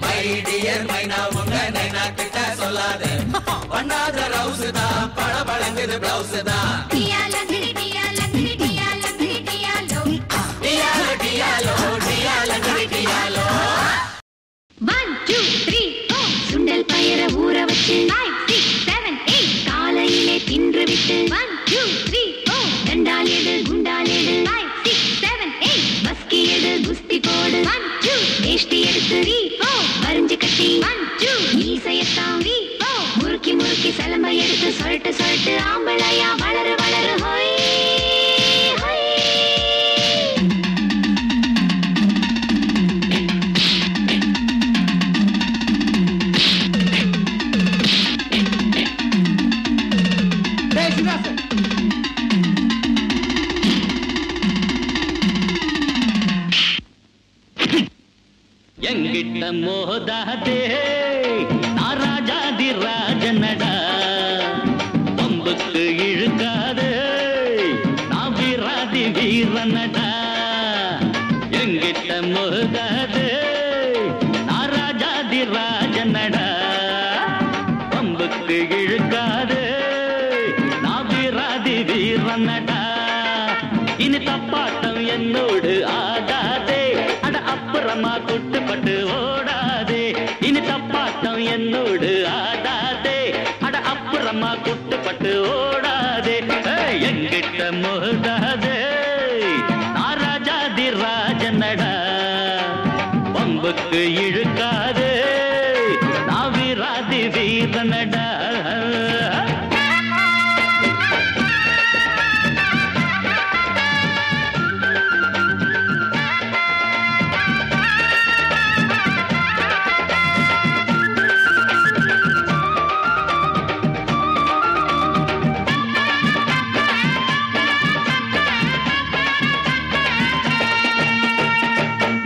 மை டியர் மைனா உங்க நைனா கிட்ட சொல்லாத பண்ணாத ரவுசுதான் படபடங்குது பிளவுசுதான். டியாலோ டியாலோ டியாலோ. 1 2 3 4 சுண்டல் பயர ஊற வச்சு 5 6 7 8 காலையிலே தின்று விட்டு 1 2 3 4 தண்டால் எடு குண்டால் எடு 5 6 7 8 பஸ்கி எடு குஸ்தி போடு 1 2 வேஷ்டி எடுத்து 3 4 வரிஞ்சு கட்டி 1 2 ஈசையத்தான் 3 4 முறுக்கி முறுக்கி சலம்பை எடுத்து சொல்லிட்டு சொல்லிட்டு ஆம்பளையா வளரு வளரு ஹோய். எங்கிட்ட மோதாதே நான் ராஜாதி ராஜனடா பம்புக்கு இழுக்காதே நான் வீராதி வீர இனி தப்பாட்டம் என்னோடு ஆடாதே அட அப்புறமா குட்டுப்பட்டு ஓடாதே இனி தப்பாட்டம் என்னோடு ஆடாதே அட அப்புறமா குட்டுப்பட்டு ஓடாதே எங்கிட்ட மோதாதே நான் ராஜாதி ராஜனடா பம்புக்கு இழுக்காதே நான் வீராதி வீரனடா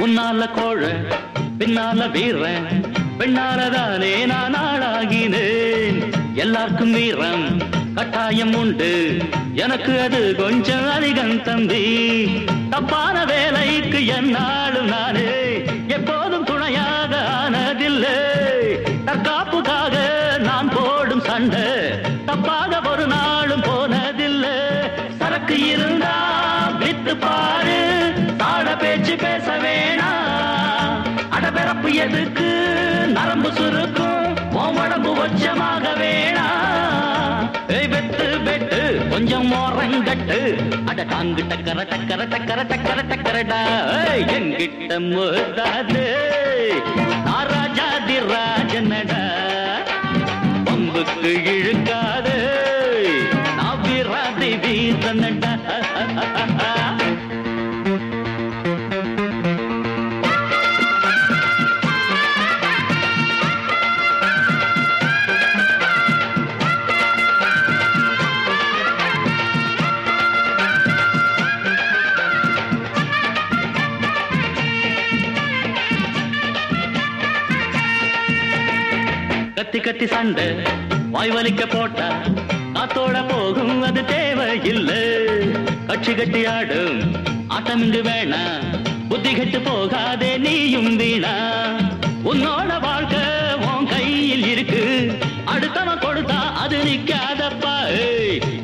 முன்னால கோழ பின்னால வீரன் பெண்ணாலதானே நான் ஆளாகினேன் எல்லாருக்கும் வீரம் கட்டாயம் உண்டு எனக்கு அது கொஞ்சம் அதிகம் தம்பி தப்பான வேலைக்கு என்னாலும் நானே எப்போதும் துணையாக ஆனதில்லை தற்காப்புக்காக நான் போடும் சண்டை தப்பாக ஒரு நாளும் போனதில்லை சரக்கு இருந்தா வித்து பாரு தாழ பேச்சு பேச வேணா அடபிறப்பு எதுக்கு நரம்பு சுருக்கும் உடம்பு வச்சமாக வேணா வெட்டு வெட்டு கொஞ்சம் மோரங்கட்டு அட டாங்கு டக்கர டக்கர டக்கர டக்கர டக்கரடா என்கிட்ட மோதாது நான் ராஜாதி ராஜனடா பம்புக்கு இழுக்காது நான் வீராதி வீரனடா கத்தி கத்தி சண்டை வாய் வலிக்க போட்டா காத்தோட போகும் அது தேவையில்லை கட்சி கட்டி ஆடும் ஆட்டம் இங்கு வேணா புத்தி கெட்டு போகாதே நீயும் வீணா உன்னோட வாழ்க்கை உன் கையில் இருக்கு அடுத்தவன் கொடுத்தா அது நிக்காதப்பா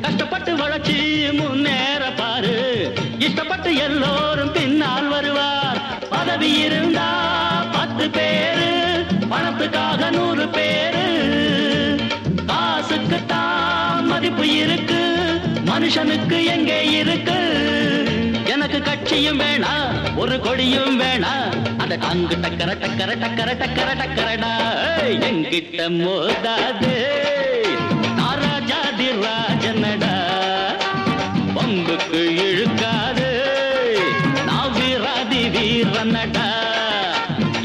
கஷ்டப்பட்டு வளர்ச்சி முன்னேற பாரு இஷ்டப்பட்டு எல்லோரும் பின்னால் வருவார் பதவி இருந்தா 10 பேரு பணத்துக்காக 100 பேரு காசுக்குத்தான் மதிப்பு இருக்கு மனுஷனுக்கு எங்கே இருக்கு எனக்கு கட்சியும் வேணா ஒரு கொடியும் வேணா அட டாங்கு டக்கர டக்கர டக்கர டக்கர டக்கரடா என்கிட்ட மோதாது நான் ராஜாதி ராஜனடா பம்புக்கு இழுக்காது நான் வீராதி வீரனடா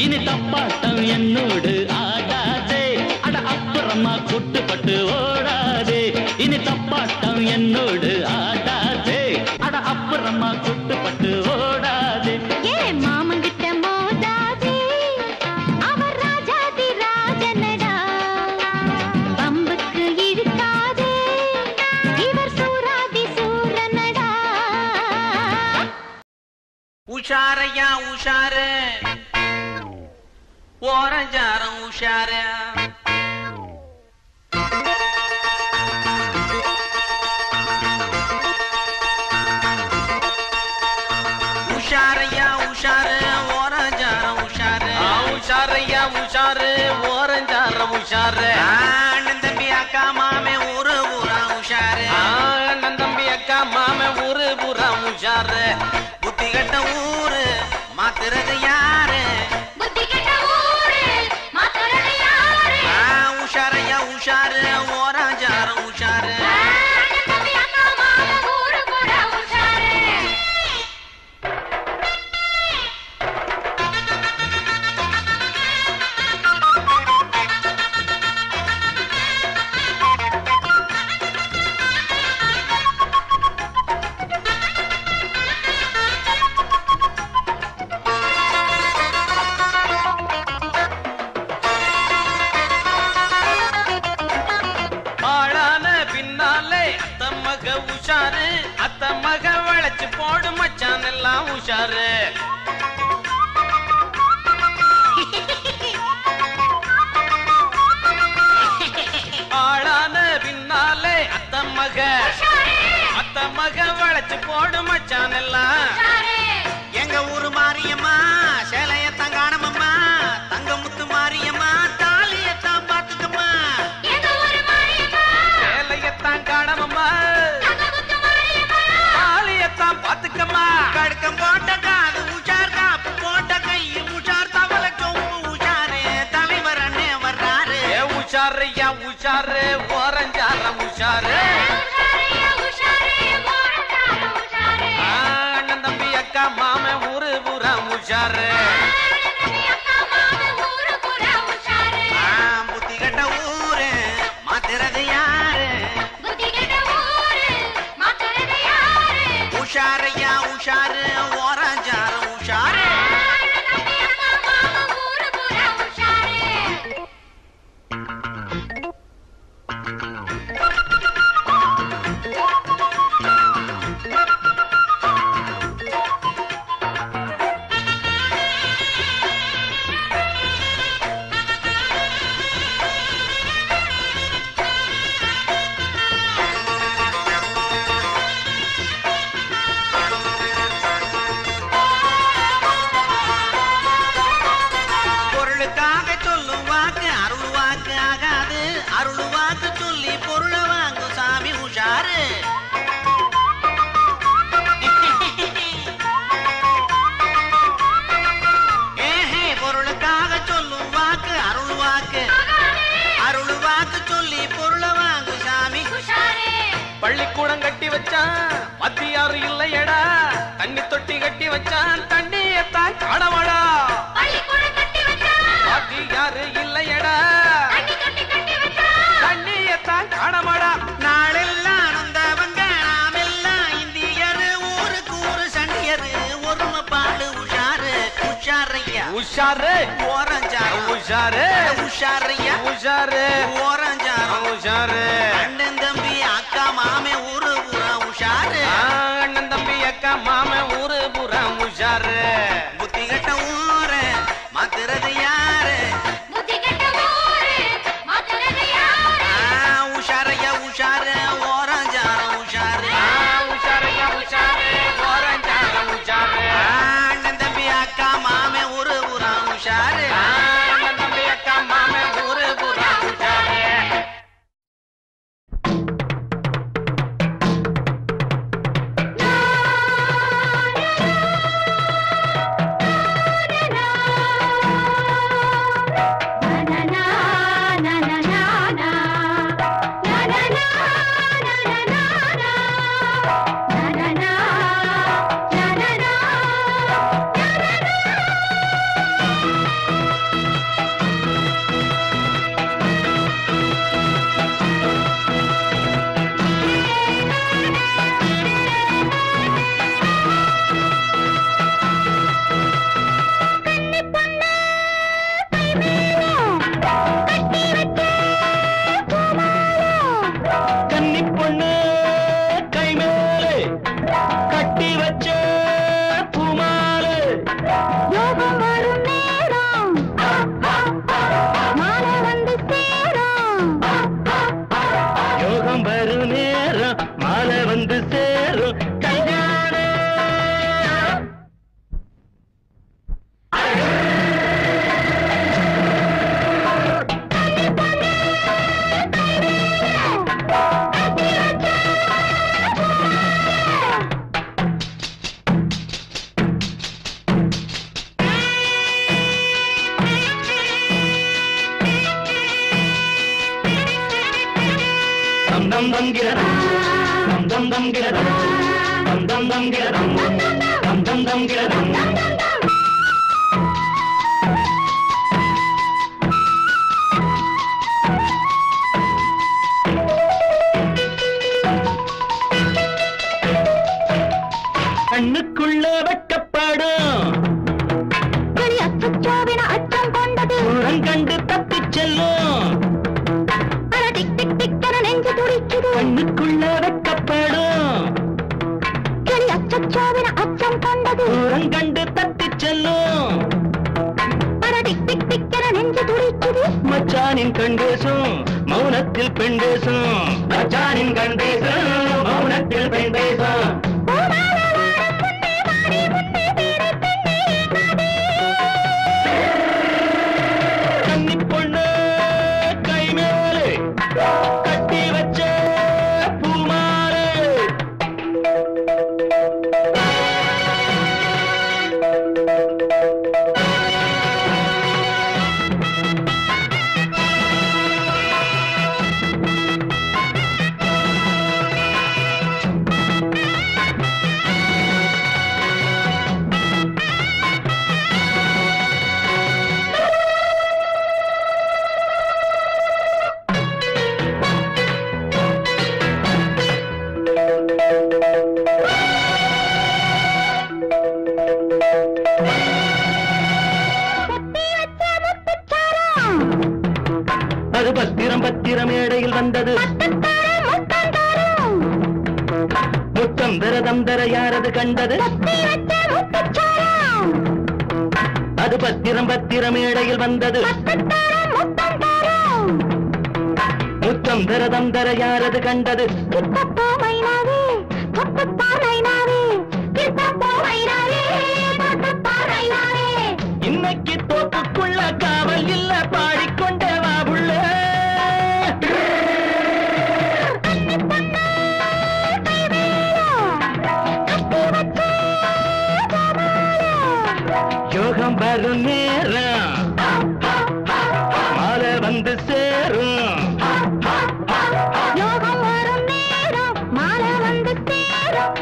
இனி தப்பாட்டம் என்னோடு ஆடாதே அட அப்புறமா குட்டுப்பட்டு ஓடாதே இனி தப்பாட்டம் என்னோடு ஆடாதே அட அப்புறமா குட்டுப்பட்டு ஓடாதே மாமங்கிட்ட மோதாதே அவர் ராஜாதி ராஜனடா பம்புக்கு இழுக்காதே இவர் சூராதி சூரனடா உஷாரையா உஷாரு ஓரஞ்சாரம் உஷார உஷாரையா உஷாரு ஓரஞ்சாரம் உஷாரு உஷாரையா உஷாரு ஓரஞ்சாரம் உஷாரு அண்ணன் தம்பி அக்கா மாமே ஊரு பூரா உஷாரு அண்ணன் தம்பி அக்கா மாமே ஊரு பூரா உஷாரு புத்தி கட்ட ஊரு மாத்துறது யாரு உஷாரையா உஷாரு ஓராஞ்சாரம் உஷாரு உஷாரு அத்த மக வளைச்சு போடு மச்சான் எல்லாம் உஷாரு ஆளான பின்னாலே அத்த மக அத்த மக வளைச்சு போடு மச்சான் எல்லாம் எங்க ஊரு மாரியம்மா சேலையத்தான் காணமம்மா தங்க முத்து மாரியம்மா தாலியத்தான் பாத்துக்கம்மா சேலையத்தான் காணமம்மா தாலியத்தான் பாத்துக்கம்மா கடுக்கம் போட்ட காது உஷார் காப்பு போட்ட கை உஷார் தவளை சொம்பு உஷாரு தலைவர் அண்ணே வர்றாரு உஷாரையா உஷாரு ஓரஞ்சார உஷாரு அண்ணன் தம்பி அக்கா மாம ஊரு பூரா உஷாரு புத்தி கட்ட ஊரு மாத்துறது யாரு உஷாரையா உஷாரு ஓரஞ்சார உஷாரு பள்ளிக்கூடம் கட்டி வச்சான் மத்தியாரு இல்லையடா தண்ணி தொட்டி கட்டி வச்சான் தண்ணியத்தான் காணவாடா மத்தியாரு இல்லையடா தண்ணியத்தான் காணமாடா நாளெல்லாம் நொந்தவங்க நாமெல்லாம் இந்தியரு ஊருக்கு ஊரு சண்டியரு ஒருமை பாடு உஷாரு உஷாரையா உஷாரு ஓரஞ்சார உஷாரு உஷாரையா உஷாரு ஓரஞ்சார உஷாரு அண்ணன் தம்பி அக்கா மாமே ஊரு பூரா உஷாரு அண்ணன் தம்பி அக்கா மாமே ஊரு பூரா உஷாரு புத்தி கட்ட ஊரு மாத்துறது யாரு உஷாரையா உஷாரு ஓரஞ்சார உஷாரு உஷாரையா உஷாரு ஓரஞ்சார உஷாரு அண்ணன் தம்பி அக்கா மாமே ஊரு பூரா உஷாரு அண்ணன் தம்பி அக்கா மாமே ஊரு பூரா உஷாரு கண்ணுக்குள்ள வெட்டப்படும் அச்சம் கொண்டது கண்டு தப்பிச் செல்லும் நெஞ்சு துடிக்குது கண்ணுக்குள்ள வெட்டப்படும் அச்சோவின அச்சம் கொண்டது கண்டு தப்பிச் செல்லும் நெஞ்சு துடிக்குது மச்சானின் கண் பேசும் மௌனத்தில் பெண் பேசும் மச்சானின் கண் பேசும் மௌனத்தில் தொட்டில் பெண் பேசும் கன்னி பொண்ணு கை மேலே கட்டி வச்ச பூமாலே அது பத்திரம் பத்திரம் மேடையில் வந்தது முத்தம் தரதம் தர யாரது கண்டது அது பத்திரம் பத்திரம் மேடையில் வந்தது முத்தம் தரதம் தர யாரது கண்டது இன்னைக்கு தோப்புக்குள்ள காவல் இல்ல பாடிக்கொண்டே வா புள்ள யோகம் வரும் நேரம் மாலை வந்து சேரும் யோகம் வரும் நேரம் மாலை வந்து சேரும்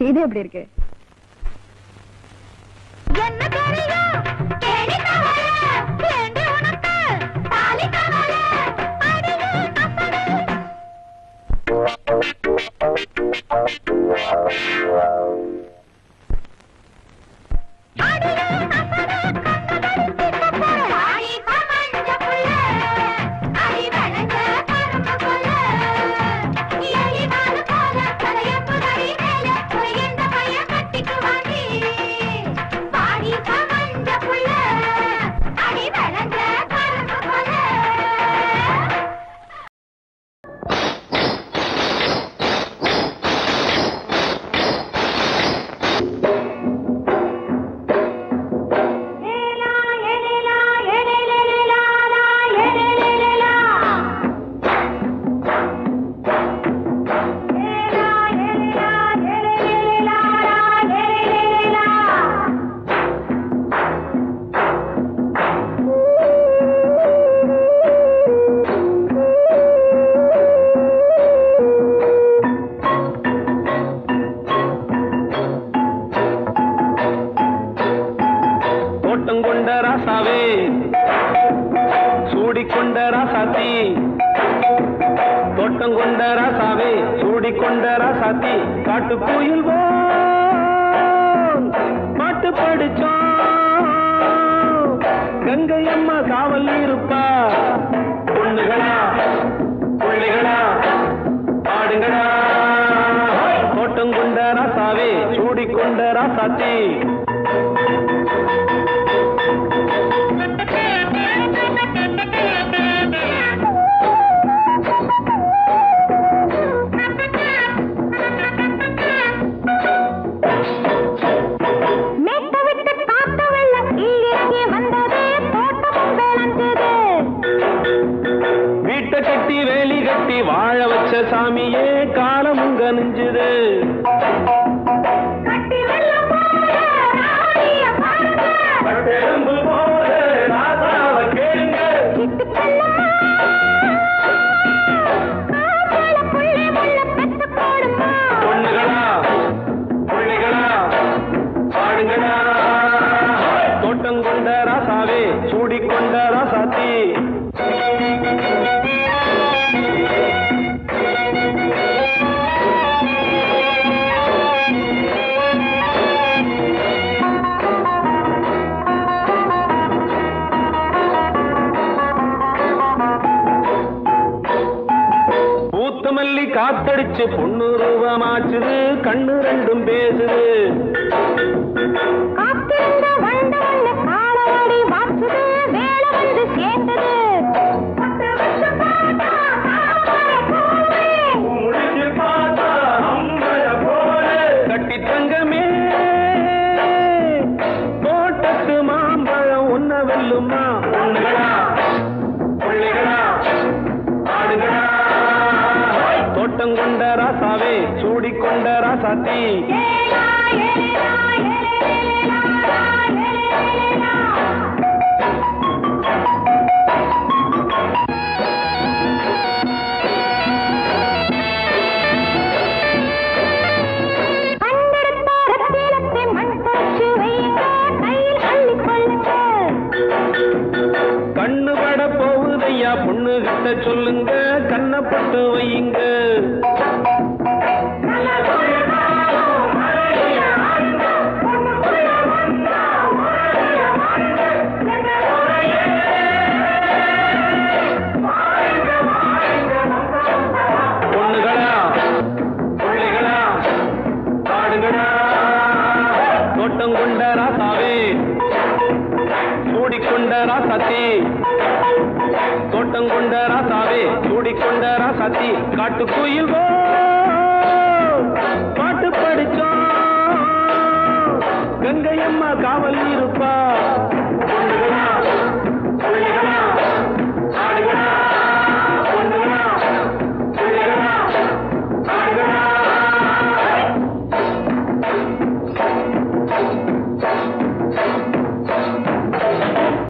இது எப்படி இருக்கு? என்ன தெரியும் கேடி தவளை கேண்டி உனக்கு தாலி தவளை அடியே காத்தடிச்சு பொண்ணு ரூபமாச்சுது கண்ணு ரெண்டும் பேசுது கட்டி தங்கமே தோட்டத்து மாம்பழம் உன்ன வெல்லுமா பொண்ணுகளா பிள்ளைகளா ஆடுகளா தோட்டம் கொண்ட ராசாவே சூடிக்கொண்ட ராசாத்தி கண்ணு பட போகுதையா பொண்ணு கிட்ட சொல்லுங்க கண்ணப்பட்டு வையுங்க பொண்ணுகளா பிள்ளைகளா ஆடுகளா தோட்டம் கொண்ட ராசாவே சூடிக்கொண்ட ராசாத்தி தோட்டம் கொண்ட ராசாவே சூடிக்கொண்ட ராசாத்தி காட்டு கோயில் பாட்டு படிச்சோம் கங்கையம்மா காவல் இருப்பா